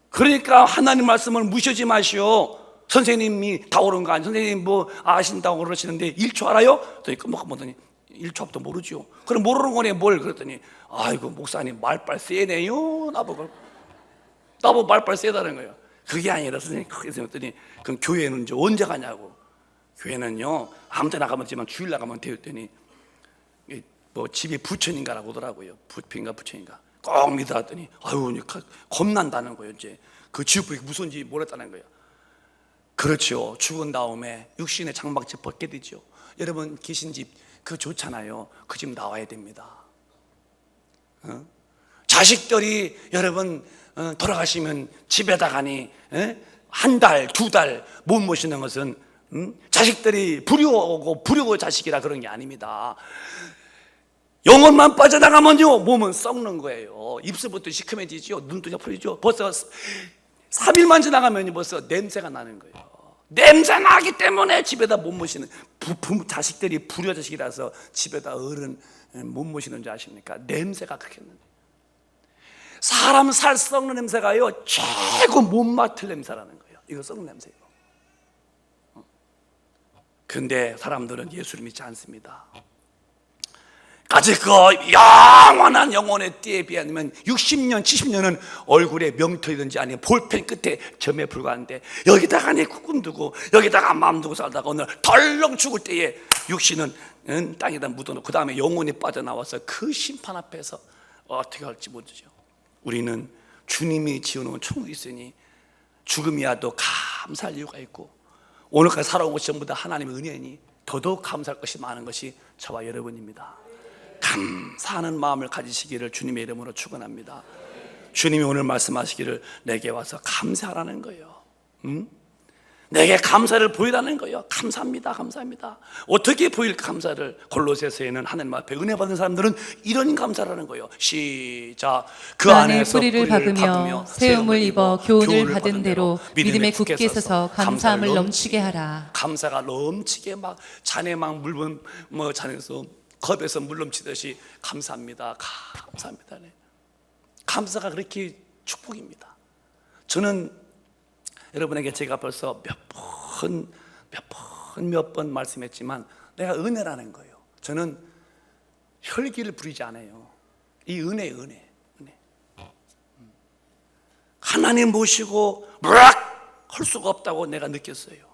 그러니까 하나님 말씀을 무시하지 마시오. 선생님이 다 옳은 거 아니에요. 선생님 뭐 아신다고 그러시는데 1초 알아요? 그랬더니 끔먹 보더니 1초부터 모르죠. 그럼 모르는 거네 뭘. 그랬더니 아이고 목사님 말빨 세네요. 나보고 말빨 세다는 거예요. 그게 아니라 선생님 그래서 했더니 그럼 교회는 이제 언제 가냐고. 교회는요 아무 때나 가면 되지만 주일 나가면 되었더니 뭐 집이 부처인가라고 하더라고요. 부피인가 부처인가 꼭 믿어왔더니 아유 겁난다는 거예요. 이제 그 지옥불이 무슨지 모르겠다는 거예요. 그렇죠. 죽은 다음에 육신의 장막집 벗게 되죠. 여러분 계신 집 그거 좋잖아요. 그 집 나와야 됩니다. 자식들이 여러분 돌아가시면 집에다 가니 한 달, 두 달 못 모시는 것은 자식들이 불효고 자식이라 그런 게 아닙니다. 영혼만 빠져나가면요 몸은 썩는 거예요. 입술부터 시커매지죠. 눈도 풀리죠. 벌써 3일만 지나가면 벌써 냄새가 나는 거예요. 냄새 나기 때문에 집에다 못 모시는, 자식들이 불효 자식이라서 집에다 어른 못 모시는 줄 아십니까? 냄새가 그렇게 나는 거예요. 사람 살 썩는 냄새가요 최고 못 맡을 냄새라는 거예요. 이거 썩는 냄새예요. 근데 사람들은 예수를 믿지 않습니다. 아직 그 영원한 영혼의 띠에 비하면 60년, 70년은 얼굴에 명털이든지 아니면 볼펜 끝에 점에 불과한데, 여기다가 내 꿈 두고 여기다가 마음 두고 살다가 오늘 덜렁 죽을 때에 육신은 땅에다 묻어놓고 그 다음에 영혼이 빠져나와서 그 심판 앞에서 어떻게 할지 모르죠. 우리는 주님이 지어놓은 천국이 있으니 죽음이야도 감사할 이유가 있고, 오늘까지 살아온 것이 전부 다 하나님의 은혜니 더더욱 감사할 것이 많은 것이 저와 여러분입니다. 감사하는 마음을 가지시기를 주님의 이름으로 축원합니다. 주님이 오늘 말씀하시기를 내게 와서 감사하라는 거예요. 내게 감사를 보이라는 거예요. 감사합니다, 감사합니다. 어떻게 보일 감사를? 골로새서에는 하나님 앞에 은혜 받은 사람들은 이런 감사라는 거예요. 시작. 그 안에서 뿌리를 박으며 세움을 입어 교훈을 받은 대로 믿음에 굳게 서서 감사함을 넘치게 하라. 감사가 넘치게 막 잔에 막 물면 뭐 잔에서 컵에서 물 넘치듯이 감사합니다, 감사합니다. 감사가 그렇게 축복입니다. 저는 여러분에게 제가 벌써 몇 번 말씀했지만 내가 은혜라는 거예요. 저는 혈기를 부리지 않아요. 이 은혜. 하나님 모시고 무락 할 수가 없다고 내가 느꼈어요.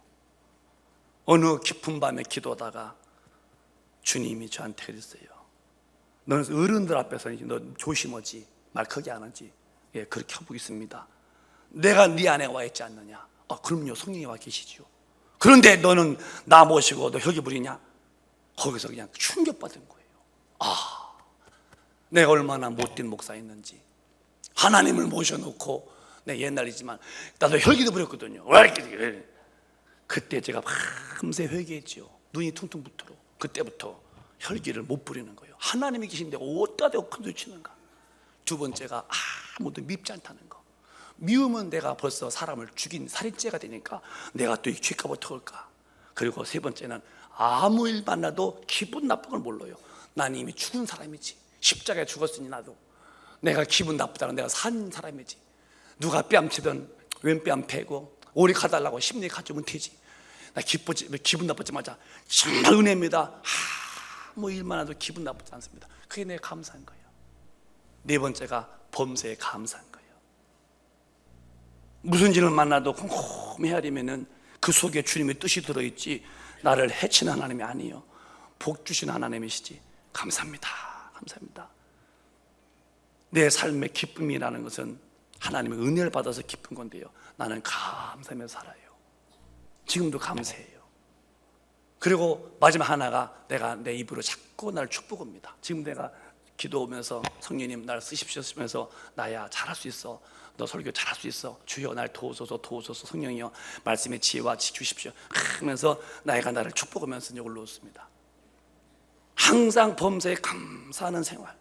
어느 깊은 밤에 기도하다가 주님이 저한테 그랬어요. 너는 어른들 앞에서 너 조심하지, 말 크게 안 하지. 예, 그렇게 하고 있습니다. 내가 네 안에 와 있지 않느냐? 그럼요, 성령이 와 계시죠. 그런데 너는 나 모시고 너 혈기 부리냐? 거기서 그냥 충격받은 거예요. 내가 얼마나 못된 목사였는지. 하나님을 모셔놓고, 내 옛날이지만 나도 혈기도 부렸거든요. 그때 제가 밤새 회개했죠. 눈이 퉁퉁 붓도록. 그때부터 혈기를 못 부리는 거예요. 하나님이 계신데 어디다 대고 큰 소리 치는가? 두 번째가 아무도 밉지 않다는 거. 미우면 내가 벌써 사람을 죽인 살인죄가 되니까 내가 또 이 죄값을 털까. 그리고 세 번째는 아무 일 만나도 기분 나쁜 걸 몰라요. 난 이미 죽은 사람이지. 십자가에 죽었으니 나도 내가 기분 나쁘다는 내가 산 사람이지. 누가 뺨치든 왼뺨 패고 오리 가달라고 심리 가지면 되지. 나 기분 나쁘자마자 정말 은혜입니다. 뭐 일만 해도 기분 나쁘지 않습니다. 그게 내가 감사한 거예요. 네 번째가 범사에 감사한 거예요. 무슨 일을 만나도 꼼꼼히 헤아리면은 그 속에 주님의 뜻이 들어있지 나를 해치는 하나님이 아니에요. 복 주신 하나님이시지. 감사합니다, 감사합니다. 내 삶의 기쁨이라는 것은 하나님의 은혜를 받아서 기쁜 건데요, 나는 감사하며 살아요. 지금도 감사해요. 그리고 마지막 하나가 내가 내 입으로 자꾸 나를 축복합니다. 지금 내가 기도하면서 성령님 날 쓰십시오 하면서 나야 잘할 수 있어, 너 설교 잘할 수 있어, 주여 날 도우소서 성령이여 말씀의 지혜와 주십시오 하면서 나가 나를 축복하면서 이제 올라왔습니다. 항상 범사에 감사하는 생활,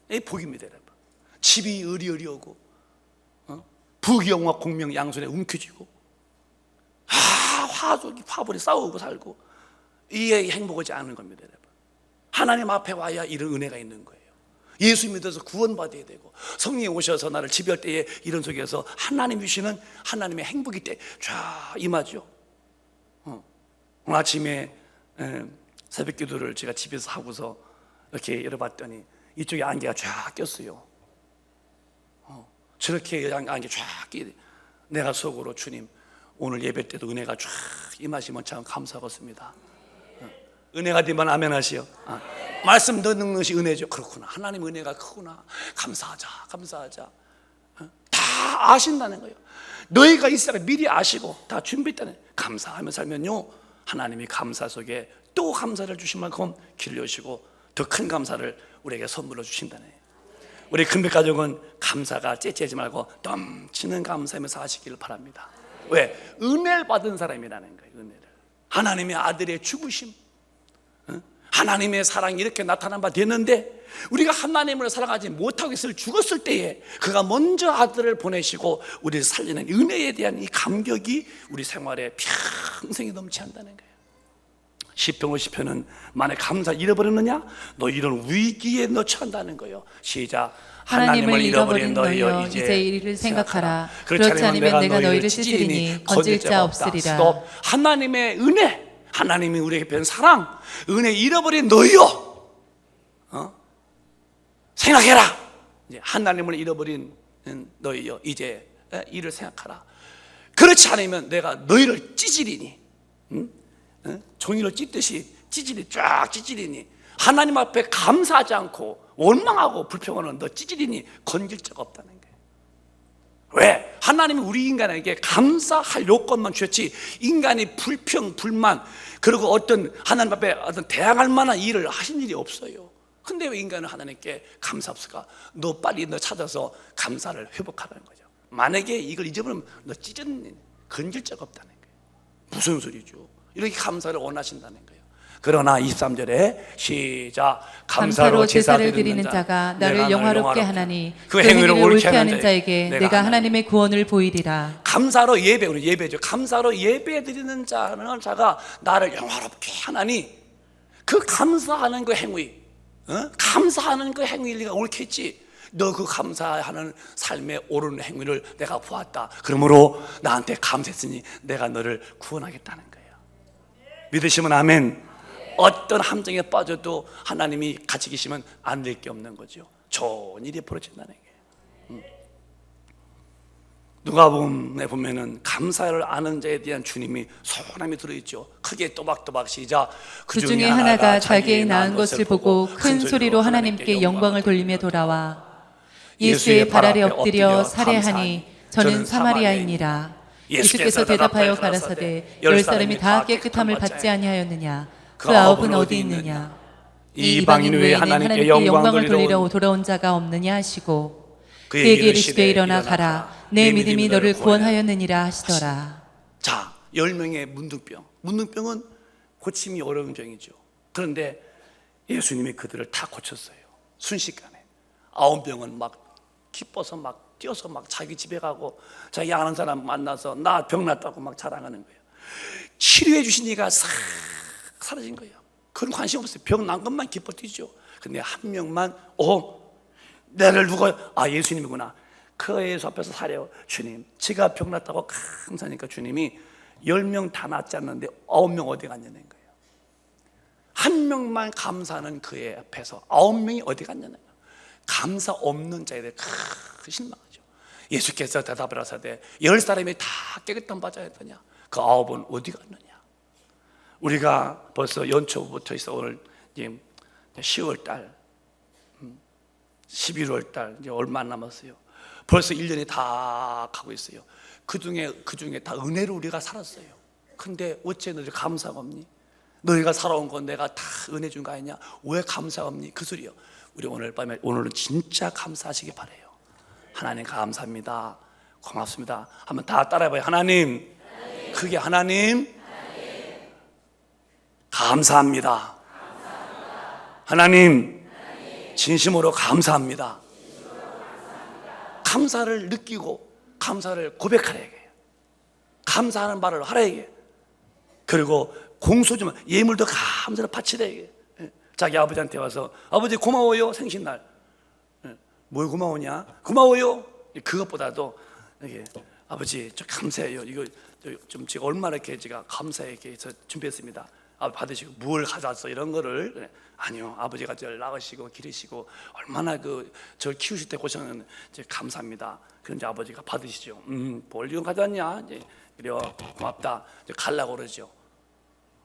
이 복입니다. 여러분. 집이 의리의리하고 부귀영화 공명 양손에 움켜쥐고 화벌이 싸우고 살고, 이게 행복하지 않은 겁니다. 여러분. 하나님 앞에 와야 이런 은혜가 있는 거예요. 예수 믿어서 구원받아야 되고, 성령이 오셔서 나를 지배할 때에 이런 속에서 하나님 주시는 하나님의 행복이 때 쫙 임하죠. 오늘 아침에 새벽 기도를 제가 집에서 하고서 이렇게 열어봤더니 이쪽에 안개가 쫙 꼈어요. 저렇게 안개 쫙 끼, 내가 속으로 주님 오늘 예배 때도 은혜가 쫙 임하시면 참 감사하겠습니다. 은혜가 되면 아멘 하시오. 말씀 듣는 것이 은혜죠. 그렇구나, 하나님 은혜가 크구나, 감사하자. 다 아신다는 거예요. 너희가 이스라엘 미리 아시고 다 준비했다는, 감사하며 살면요 하나님이 감사 속에 또 감사를 주신 만큼 길러주시고 더 큰 감사를 우리에게 선물로 주신다네. 우리 금백가족은 감사가 째째하지 말고 넘치는 감사하면서 하시기를 바랍니다. 왜? 은혜를 받은 사람이라는 거예요. 은혜를. 하나님의 아들의 죽으심, 하나님의 사랑이 이렇게 나타난 바 됐는데 우리가 하나님을 사랑하지 못하고 죽었을 때에 그가 먼저 아들을 보내시고 우리를 살리는 은혜에 대한 이 감격이 우리 생활에 평생이 넘치한다는 거예요. 시편 50편은 만약 감사 잃어버렸느냐? 너 이런 위기에 너 처한다는 거예요. 시작. 하나님을 잃어버린 너희여 이제 이를 생각하라. 그렇지 않으면 내가 너희를 찢으리니 건질 자 없으리라. 스톱. 하나님의 은혜, 하나님이 우리에게 베푼 사랑, 은혜 잃어버린 너희여 생각해라. 이제 하나님을 잃어버린 너희여 이제 이를 생각하라. 그렇지 않으면 내가 너희를 찢으리니, 종이를 찢듯이 쫙 찢으리니, 하나님 앞에 감사하지 않고 원망하고 불평하는 너 찢으리니 건질 자가 없다는 거예요. 왜? 하나님이 우리 인간에게 감사할 요건만 주셨지 인간이 불평, 불만 그리고 어떤 하나님 앞에 어떤 대항할 만한 일을 하신 일이 없어요. 근데 왜 인간은 하나님께 감사 없을까? 너 빨리 너 찾아서 감사를 회복하라는 거죠. 만약에 이걸 잊어버리면 너 찢은 건질 자가 없다는 거예요. 무슨 소리죠? 이렇게 감사를 원하신다는 거예요. 그러나 23절에 시작. 감사로 제사를 드리는 자가 나를 영화롭게 하나니 그 행위를 옳게 하는 자에게 내가 하나님의 구원을 보이리라. 감사로 예배, 우리 예배죠. 감사로 예배 드리는 자가 나를 영화롭게 하나니 그 감사하는 그 행위, 감사하는 그 행위가 옳겠지. 너 그 감사하는 삶의 옳은 행위를 내가 보았다. 그러므로 나한테 감사했으니 내가 너를 구원하겠다는 거예요. 믿으시면 아멘. 어떤 함정에 빠져도 하나님이 같이 계시면 안 될 게 없는 거죠. 좋은 일이 벌어진다는 게. 누가복음에 보면은 감사를 아는 자에 대한 주님이 소원함이 들어있죠. 크게 또박또박 시작. 그 중에 하나가 자기의 낳은 것을 보고 큰 소리로 하나님께 영광을 돌리며 돌아와 예수의 발 아래 엎드려 살해하니 저는 사마리아인이라. 예수께서 대답하여 가라사대 10사람이 다 깨끗함을 받지 아니하였느냐? 그 9은 어디 있느냐? 이 이방인 외에 하나님께 영광을 돌리려 돌아온 자가 없느냐 하시고 그에게 이르시되 일어나 가라. 내 믿음이 너를 구원하였느니라 하시더라. 자, 10명의 문둥병은 고침이 어려운 병이죠. 그런데 예수님이 그들을 다 고쳤어요. 순식간에. 9병은 막 기뻐서 막 뛰어서 막 자기 집에 가고 자기 아는 사람 만나서 나 병 났다고 막 자랑하는 거예요. 치료해 주신 이가 싹 사라진 거예요. 그런 관심 없어요. 병 난 것만 기뻐 뛰죠. 근데 한 명만 나를 누가 예수님이구나. 그 예수 앞에서 사려. 주님, 제가 병 났다고 감사하니까 주님이 10명 다 낫지 않는데 9명 어디 갔냐는 거예요. 한 명만 감사하는 그의 앞에서 9명이 어디 갔냐는 거예요. 감사 없는 자에 대해 실망하죠. 예수께서 대답을 하사되 10사람이 다 깨끗한 바자 했더냐? 그 9은 어디 갔느냐? 우리가 벌써 연초부터 있어 오늘 이제 10월 달, 11월 달 이제 얼마 안 남았어요. 벌써 1년이 다 가고 있어요. 그 중에 다 은혜로 우리가 살았어요. 근데 어째 너희 감사가 없니? 너희가 살아온 건 내가 다 은혜 준 거 아니냐? 왜 감사가 없니? 그 소리요. 우리 오늘은 진짜 감사하시기 바래요. 하나님 감사합니다. 고맙습니다. 한번 다 따라해봐요. 하나님. 크게 하나님. 감사합니다. 하나님. 진심으로 감사합니다. 감사를 느끼고 감사를 고백하라 해요. 감사하는 말을 하라 해요. 그리고 공소주만 예물도 감사를 바치라 해요. 자기 아버지한테 와서 아버지 고마워요 생신날. 뭘 고마우냐? 고마워요. 그것보다도 이게 아버지 저 감사해요. 이거 좀 제가 얼마나 이렇게 제가 감사하게 해서 준비했습니다. 받으시고 뭘 가져왔어 이런 거를. 아니요, 아버지가 저를 낳으시고 기르시고 얼마나 저를 키우실 때 고생은 감사합니다. 그럼 이제 아버지가 받으시죠. 뭘 이런 가져왔냐? 이제 그래요, 고맙다. 이제 가려고 그러죠.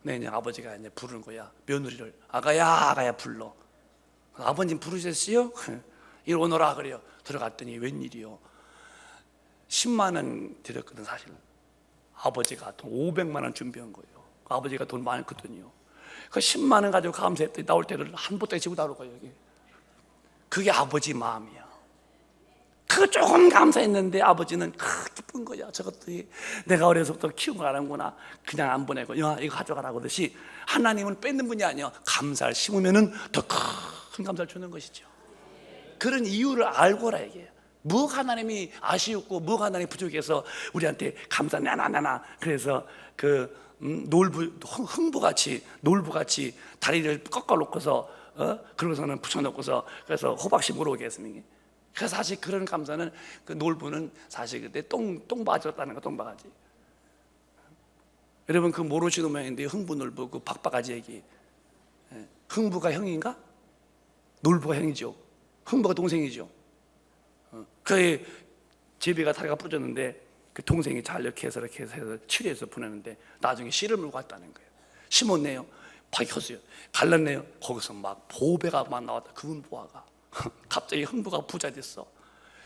네, 이제 아버지가 이제 부르는 거야. 며느리를 아가야 불러. 아버님 부르셨어요? 이리 오너라 그래요. 들어갔더니 웬일이요? 10만 원 드렸거든 사실. 아버지가 돈 500만 원 준비한 거예요. 아버지가 돈 많거든요. 그 10만 원 가지고 감사했더니 나올 때를 한 보따리 지고 나올 거예요. 그게 아버지 마음이야. 그 조금 감사했는데 아버지는 기쁜 거야. 저것들이 내가 어려서부터 키운 거 아는구나. 그냥 안 보내고 야 이거 가져가라고 하듯이 하나님은 뺏는 분이 아니야. 감사를 심으면은 더 큰 감사를 주는 것이죠. 그런 이유를 알고라 얘기해요. 뭐가 하나님이 아쉬웠고 뭐가 하나님이 부족해서 우리한테 감사 나나나나. 그래서 흥부같이 놀부같이 다리를 꺾어 놓고서 그러고서는 붙여놓고서 그래서 호박씨 물어오게 했습니다. 그래서 사실 그런 감사는 그 놀부는 사실 그때 똥바가지였다는 거. 똥바가지. 여러분 그 모르시는 모양인데 흥부 놀부 그 박바가지 얘기. 흥부가 형인가? 놀부가 형이죠. 흥부가 동생이죠. 그 제비가 다리가 부러졌는데 그 동생이 잘 이렇게 해서 치료해서 보내는데 나중에 씨를 물고 왔다는 거예요. 심었네요. 박혔어요. 갈랐네요. 거기서 막 보배가 막 나왔다. 그분 보아가 갑자기 흥부가 부자 됐어.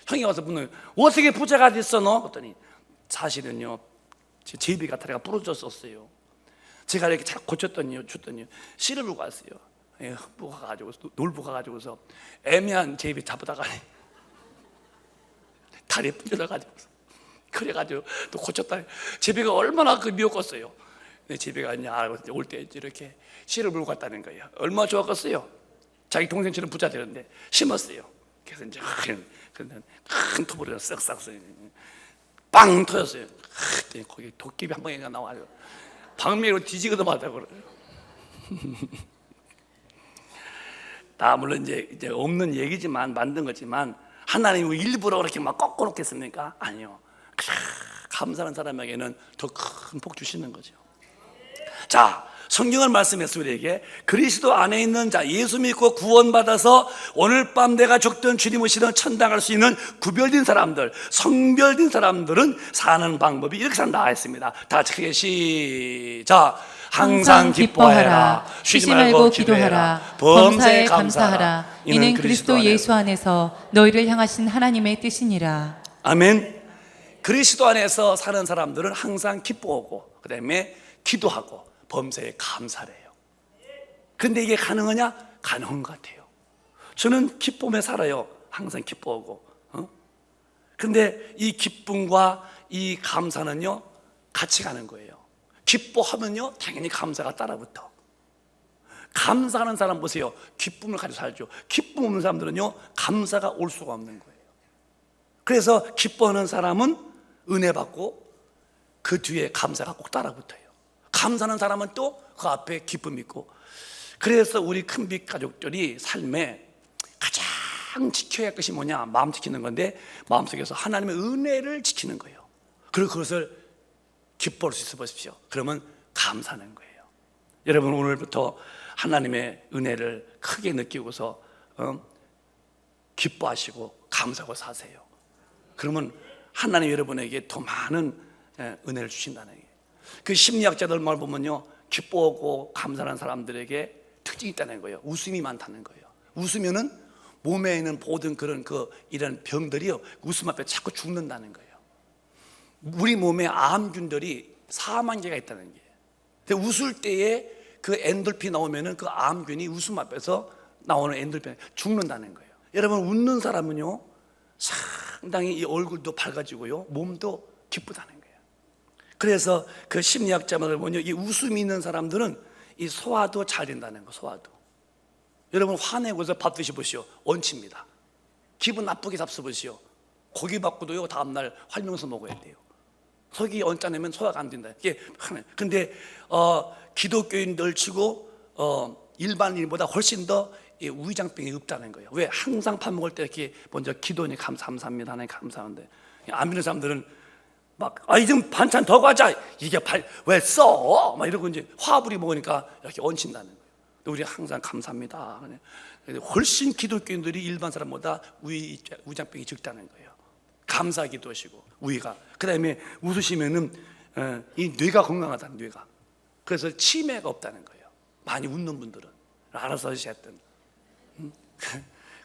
형이 와서 묻는 어떻게 부자가 됐어 너? 그랬더니 사실은요 제비가 다리가 부러졌었어요. 제가 이렇게 잘 고쳤더니요 줬더니요 씨를 물고 왔어요. 흥부가 가지고 놀부가 가지고서 애매한 제비 잡아다가 다리에 부러져가지고 그래가지고 또 고쳤다. 제비가 얼마나 미웠겠어요. 제비가 올 때 이렇게 씨를 물고 갔다는 거예요. 얼마나 좋았겠어요. 자기 동생처럼 부자 되는데 심었어요. 그래서 이제 큰 토벌이 쓱싹 빵 터졌어요. 거기 도깨비 한 방에 나와요. 방맹이로 뒤지고도 맞아 그래요. 다 물론 이제 없는 얘기지만 만든 거지만 하나님이 일부러 그렇게 막 꺾어 놓겠습니까? 아니요. 감사하는 사람에게는 더 큰 복 주시는 거죠. 자, 성경을 말씀해서 우리에게 그리스도 안에 있는 자, 예수 믿고 구원받아서 오늘 밤 내가 죽든 주님 오시든 천당할 수 있는 구별된 사람들, 성별된 사람들은 사는 방법이 이렇게 나와 있습니다. 다 같이 크게 시작. 항상 기뻐하라. 쉬지 말고 기도하라. 범사에 감사하라. 이는 그리스도 예수 안에서 너희를 향하신 하나님의 뜻이니라. 아멘. 그리스도 안에서 사는 사람들은 항상 기뻐하고 그 다음에 기도하고 범사에 감사를 해요. 근데 이게 가능하냐? 가능한 것 같아요. 저는 기쁨에 살아요. 항상 기뻐하고. 근데 이 기쁨과 이 감사는요 같이 가는 거예요. 기뻐하면요 당연히 감사가 따라붙어. 감사하는 사람 보세요. 기쁨을 가지고 살죠. 기쁨 없는 사람들은요 감사가 올 수가 없는 거예요. 그래서 기뻐하는 사람은 은혜 받고 그 뒤에 감사가 꼭 따라붙어요. 감사하는 사람은 또 그 앞에 기쁨이 있고. 그래서 우리 큰빛 가족들이 삶에 가장 지켜야 할 것이 뭐냐? 마음 지키는 건데 마음속에서 하나님의 은혜를 지키는 거예요. 그리고 그것을 기뻐할 수 있어 보십시오. 그러면 감사하는 거예요. 여러분 오늘부터 하나님의 은혜를 크게 느끼고서 기뻐하시고 감사하고 사세요. 그러면 하나님 여러분에게 더 많은 은혜를 주신다는 거예요. 그 심리학자들 말 보면요 기뻐하고 감사하는 사람들에게 특징이 있다는 거예요. 웃음이 많다는 거예요. 웃으면은 몸에 있는 모든 그런 이런 병들이요 웃음 앞에 자꾸 죽는다는 거예요. 우리 몸에 암균들이 4만 개가 있다는 거예요. 근데 웃을 때에 그 엔돌핀 나오면은 그 암균이 웃음 앞에서 나오는 엔돌핀 죽는다는 거예요. 여러분 웃는 사람은요 상당히 이 얼굴도 밝아지고요 몸도 기쁘다는 거예요. 그래서 그 심리학자들 보면 이 웃음이 있는 사람들은 이 소화도 잘 된다는 거. 소화도. 여러분 화내고서 밥 드셔보시오. 원칩니다. 기분 나쁘게 잡숴보시오. 고기 받고도요 다음날 활명서 먹어야 돼요. 속이 언짢으면 소화가 안 된다. 이게 근데 기독교인들 치고 일반인보다 훨씬 더 우위장병이 없다는 거예요. 왜? 항상 밥 먹을 때 이렇게 먼저 기도니 감사합니다 하나님 감사한데 안 믿는 사람들은 막 좀 반찬 더 가자 이게 왜 써? 막 이러고 이제 화부리 먹으니까 이렇게 얹힌다는 거예요. 우리 항상 감사합니다. 훨씬 기독교인들이 일반 사람보다 우위장병이 적다는 거예요. 감사 기도하시고 우위가. 그다음에 웃으시면은 이 뇌가 건강하다는 뇌가. 그래서 치매가 없다는 거예요. 많이 웃는 분들은 알아서 하셨던.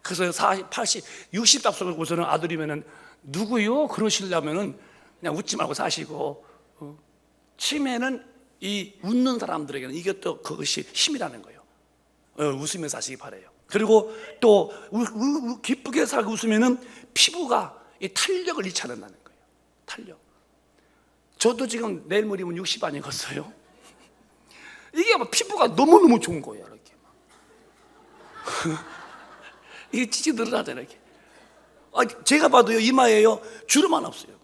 그래서 40, 80, 60 답속고서는 아들이면은 누구요? 그러시려면은 그냥 웃지 말고 사시고. 치매는 이 웃는 사람들에게는 이게 또 그것이 힘이라는 거예요. 웃으면서 사시기 바래요. 그리고 또 기쁘게 살고 웃으면은 피부가 이 탄력을 잃지 않는다는 거예요. 탄력. 저도 지금 내일 모레면 60 아니겠어요? 이게 막 피부가 너무너무 좋은 거예요. 이렇게 이게 찌찌 늘어나잖아요. 이렇게. 제가 봐도요, 이마에요 주름 없어요.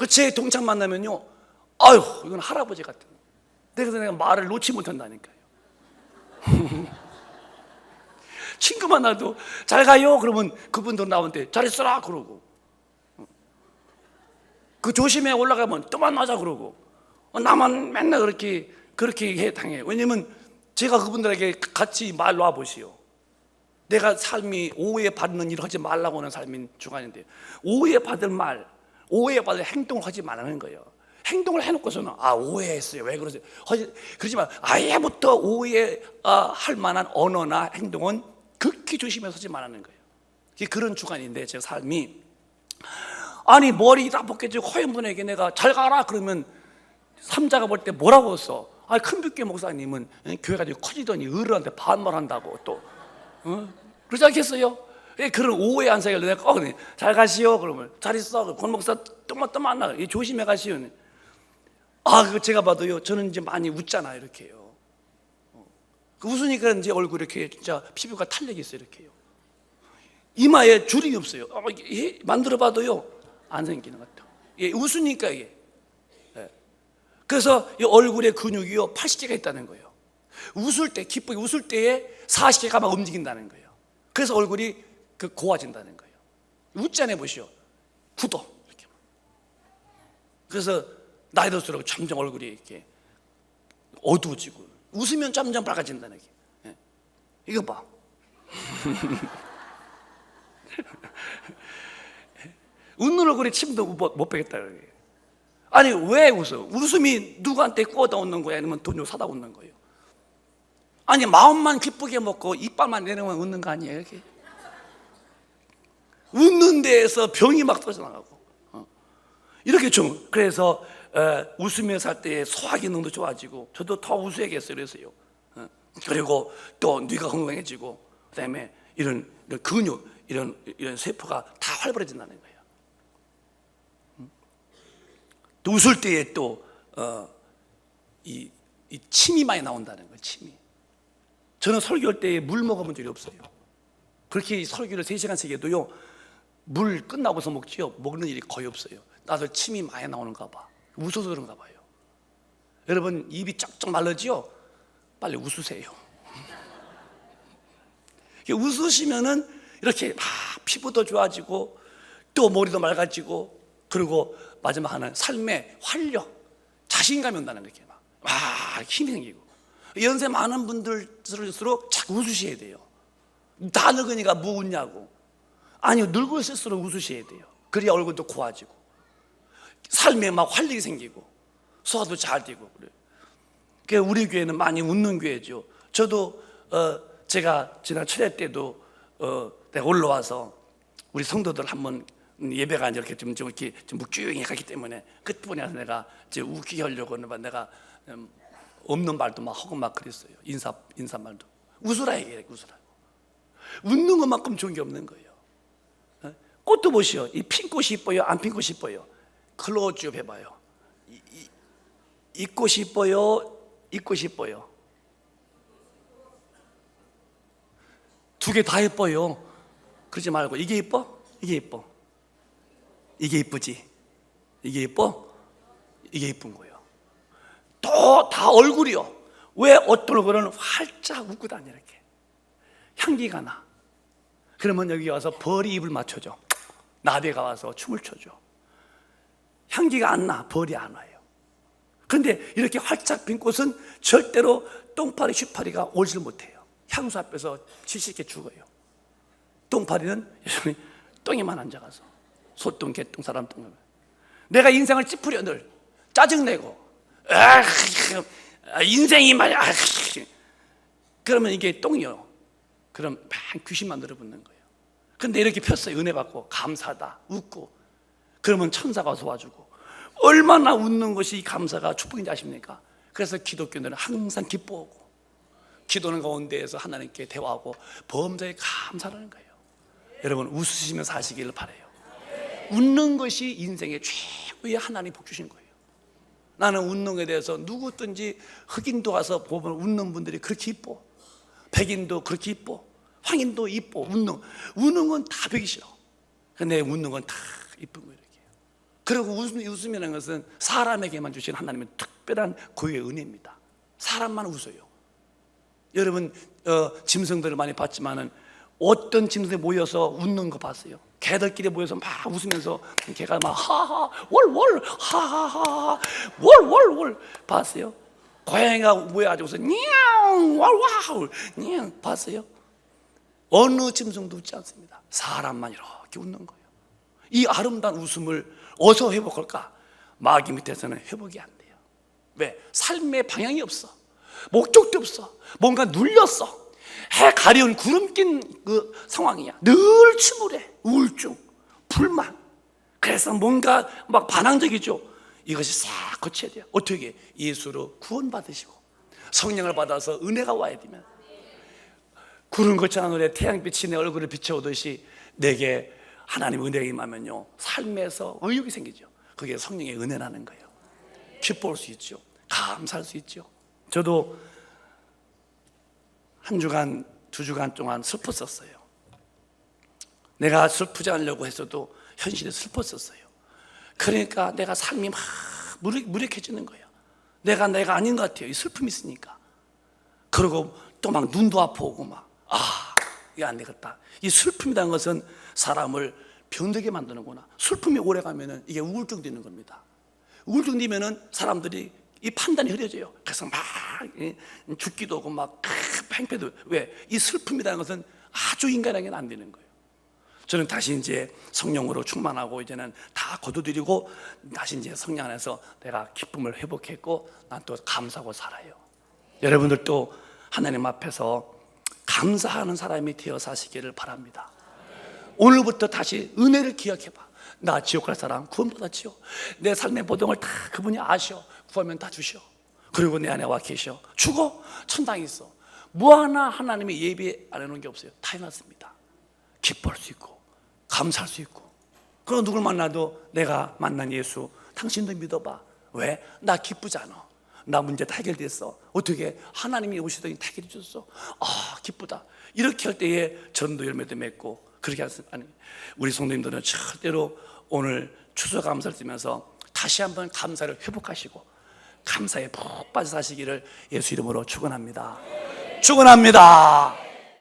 제 동창 만나면요, 아유, 이건 할아버지 같은. 그래서 내가 말을 놓지 못한다니까요. 친구 만나도 잘 가요 그러면 그분도 나한테 잘 있어라 그러고, 그 조심해 올라가면 또 만나자 그러고, 나만 맨날 그렇게 해 당해요. 왜냐면 제가 그분들에게 같이 말 놔보시오. 내가 삶이 오해받는 일을 하지 말라고 하는 삶인 주관인데, 오해받을 말, 오해받을 행동을 하지 말라는 거예요. 행동을 해놓고서는 오해했어요, 왜 그러세요? 그렇지만 아예부터 오해할 만한 언어나 행동은 극히 조심해서 하지 말라는 거예요. 그런 주관인데, 제 삶이 아니 머리 다 벗겨지고 허연 분에게 내가 잘 가라 그러면 삼자가 볼 때 뭐라고 써? 큰 뷰교 목사님은 교회가 커지더니 어른한테 반말한다고 또 그러지 않겠어요? 그런 오해한 사이를 내가 잘 가시오 그러면 잘 있어 권 목사 또 만나 조심해 가시오. 그거 제가 봐도요, 저는 이제 많이 웃잖아요. 이렇게요. 웃으니까 이제 얼굴 이렇게 진짜 피부가 탄력이 있어요. 이렇게요. 이마에 주름이 없어요. 만들어봐도요 안 생기는 것 같아요. 웃으니까 이게. 그래서 이 얼굴에 근육이요 80개가 있다는 거예요. 웃을 때, 기쁘게 웃을 때에 40개가 막 움직인다는 거예요. 그래서 얼굴이 고와진다는 거예요. 웃잖아요, 보시오. 굳어 이렇게. 그래서 나이 들수록 점점 얼굴이 이렇게 어두워지고, 웃으면 점점 밝아진다는 게. 이거 봐. 웃는 얼굴에 침도 못 빼겠다. 아니 왜 웃어? 웃음이 누구한테 꿔다 웃는 거야? 아니면 돈 주고 사다 웃는 거예요? 아니 마음만 기쁘게 먹고 이빨만 내놓으면 웃는 거 아니에요? 이렇게 웃는 데에서 병이 막 터져나가고 이렇게 좀. 그래서 웃으며 살 때 소화 기능도 좋아지고, 저도 더 웃어야겠어요. 그래서요. 그리고 또 뇌가 건강해지고, 그다음에 이런 근육, 이런 세포가 다 활발해진다는 거예요. 또 웃을 때에 또 이 침이 많이 나온다는 거예요. 침이. 저는 설교할 때 물 먹어본 적이 없어요. 그렇게 설교를 3시간씩 해도요, 물 끝나고서 먹지요, 먹는 일이 거의 없어요. 나도 침이 많이 나오는가 봐. 웃어서 그런가 봐요. 여러분 입이 쩍쩍 말르지요? 빨리 웃으세요. 웃으시면은 이렇게 막 피부도 좋아지고 또 머리도 맑아지고, 그리고 마지막 하나는 삶의 활력, 자신감이 온다는 거예요. 막 힘이 생기고. 연세 많은 분들일수록 자꾸 웃으셔야 돼요. 다 늙으니까 뭐 웃냐고. 아니요, 늙을수록 웃으셔야 돼요. 그래야 얼굴도 고와지고 삶에 막 활력이 생기고 소화도 잘 되고 그래요. 그러니까 우리 교회는 많이 웃는 교회죠. 저도 제가 지난 철회 때도 내가 올라와서 우리 성도들 한번 예배가 이렇게 좀 이렇게 좀 묵직하게 가기 때문에 끝부분에 와서 내가 이제 웃기게 하려고 내가 없는 말도 막 하고 막 그랬어요. 인사말도. 웃으라 얘기해. 웃으라. 웃는 것만큼 좋은 게 없는 거예요. 꽃도 보시오. 이 핀 꽃이 이뻐요? 안 핀 꽃이 이뻐요? 클로즈업 해봐요. 이 꽃이 이뻐요? 이 꽃이 이뻐요? 두 개 다 예뻐요. 그러지 말고 이게 예뻐? 이게 예뻐? 이게 예쁘지? 이게 예뻐? 이게 예쁜 거예요. 또 다 얼굴이요. 왜 어떤 얼굴은 활짝 웃고 다녀 이렇게 향기가 나. 그러면 여기 와서 벌이 입을 맞춰줘. 나비가 와서 춤을 춰줘. 향기가 안 나. 벌이 안 와요. 그런데 이렇게 활짝 핀 꽃은 절대로 똥파리 슈파리가 오질 못해요. 향수 앞에서 지식게 죽어요. 똥파리는 똥에만 앉아가서 소똥, 개똥, 사람 똥. 내가 인생을 찌푸려 늘 짜증내고 인생이 말이야 그러면 이게 똥이요. 그럼 막 귀신만 들어붙는 거예요. 근데 이렇게 폈어요. 은혜 받고 감사하다 웃고, 그러면 천사가 와서 와주고. 얼마나 웃는 것이 감사가 축복인지 아십니까? 그래서 기독교는 항상 기뻐하고 기도하는 가운데에서 하나님께 대화하고 범사에 감사하는 거예요. 여러분 웃으시면서 사시기를 바라요. 웃는 것이 인생의 최고의 하나님 복 주신 거예요. 나는 웃는 것에 대해서 누구든지 흑인도 가서 보면 웃는 분들이 그렇게 이뻐. 백인도 그렇게 이뻐. 황인도 이뻐. 웃는 건 다 보기 싫어. 근데 웃는 건 다 이쁜 거예요. 그리고 웃음이라는 것은 사람에게만 주신 하나님의 특별한 고유의 은혜입니다. 사람만 웃어요. 여러분 짐승들을 많이 봤지만은 어떤 짐승들이 모여서 웃는 거 봤어요? 개들끼리 모여서 막 웃으면서 개가 막 하하 월월 하하하 월월월 봤어요? 고양이가 모여가지고서 냐옹 월와우 냐옹 봤어요? 어느 짐승도 웃지 않습니다. 사람만 이렇게 웃는 거예요. 이 아름다운 웃음을 어디서 회복할까? 마귀 밑에서는 회복이 안 돼요. 왜? 삶의 방향이 없어. 목적도 없어. 뭔가 눌렸어. 해 가려운 구름 낀 그 상황이야. 늘 침울해. 우울증, 불만. 그래서 뭔가 막 반항적이죠. 이것이 싹 거쳐야 돼요. 어떻게? 예수로 구원받으시고 성령을 받아서 은혜가 와야 되면, 구름 거쳐난 노래 태양빛이 내 얼굴을 비춰오듯이 내게 하나님 은혜가 임하면요, 삶에서 의욕이 생기죠. 그게 성령의 은혜라는 거예요. 기뻐할 수 있죠. 감사할 수 있죠. 저도 한 주간, 두 주간 동안 슬펐었어요. 내가 슬프지 않으려고 했어도 현실에 슬펐었어요. 그러니까 내가 삶이 막 무력해지는 거예요. 내가 아닌 것 같아요. 이 슬픔이 있으니까. 그리고 또 막 눈도 아파오고 막, 이거 안 되겠다. 이 슬픔이라는 것은 사람을 병들게 만드는구나. 슬픔이 오래 가면은 이게 우울증 되는 겁니다. 우울증 되면은 사람들이 이 판단이 흐려져요. 그래서 막 죽기도 하고 막 팽패도. 왜? 이 슬픔이라는 것은 아주 인간에게는 안 되는 거예요. 저는 다시 이제 성령으로 충만하고 이제는 다 거둬들이고 다시 이제 성령 안에서 내가 기쁨을 회복했고 난 또 감사하고 살아요. 여러분들도 하나님 앞에서 감사하는 사람이 되어 사시기를 바랍니다. 오늘부터 다시 은혜를 기억해봐. 나 지옥 갈 사람 구원받았지요. 내 삶의 모든 다 그분이 아셔. 구하면 다 주셔. 그리고 내 안에 와 계셔. 죽어 천당에 있어. 뭐 하나 하나님이 예비 안 해놓은 게 없어요. 다 해놨습니다. 기뻐할 수 있고 감사할 수 있고. 그럼 누굴 만나도 내가 만난 예수 당신도 믿어봐. 왜? 나 기쁘지 않아. 나 문제 다 해결됐어. 어떻게? 하나님이 오시더니 다 해결해 줬어. 기쁘다. 이렇게 할 때에 전도 열매도 맺고. 그렇게 아니, 우리 성도님들은 절대로 오늘 추수감사를 드리면서 다시 한번 감사를 회복하시고 감사에 푹 빠져 사시기를 예수 이름으로 축원합니다. 축원합니다.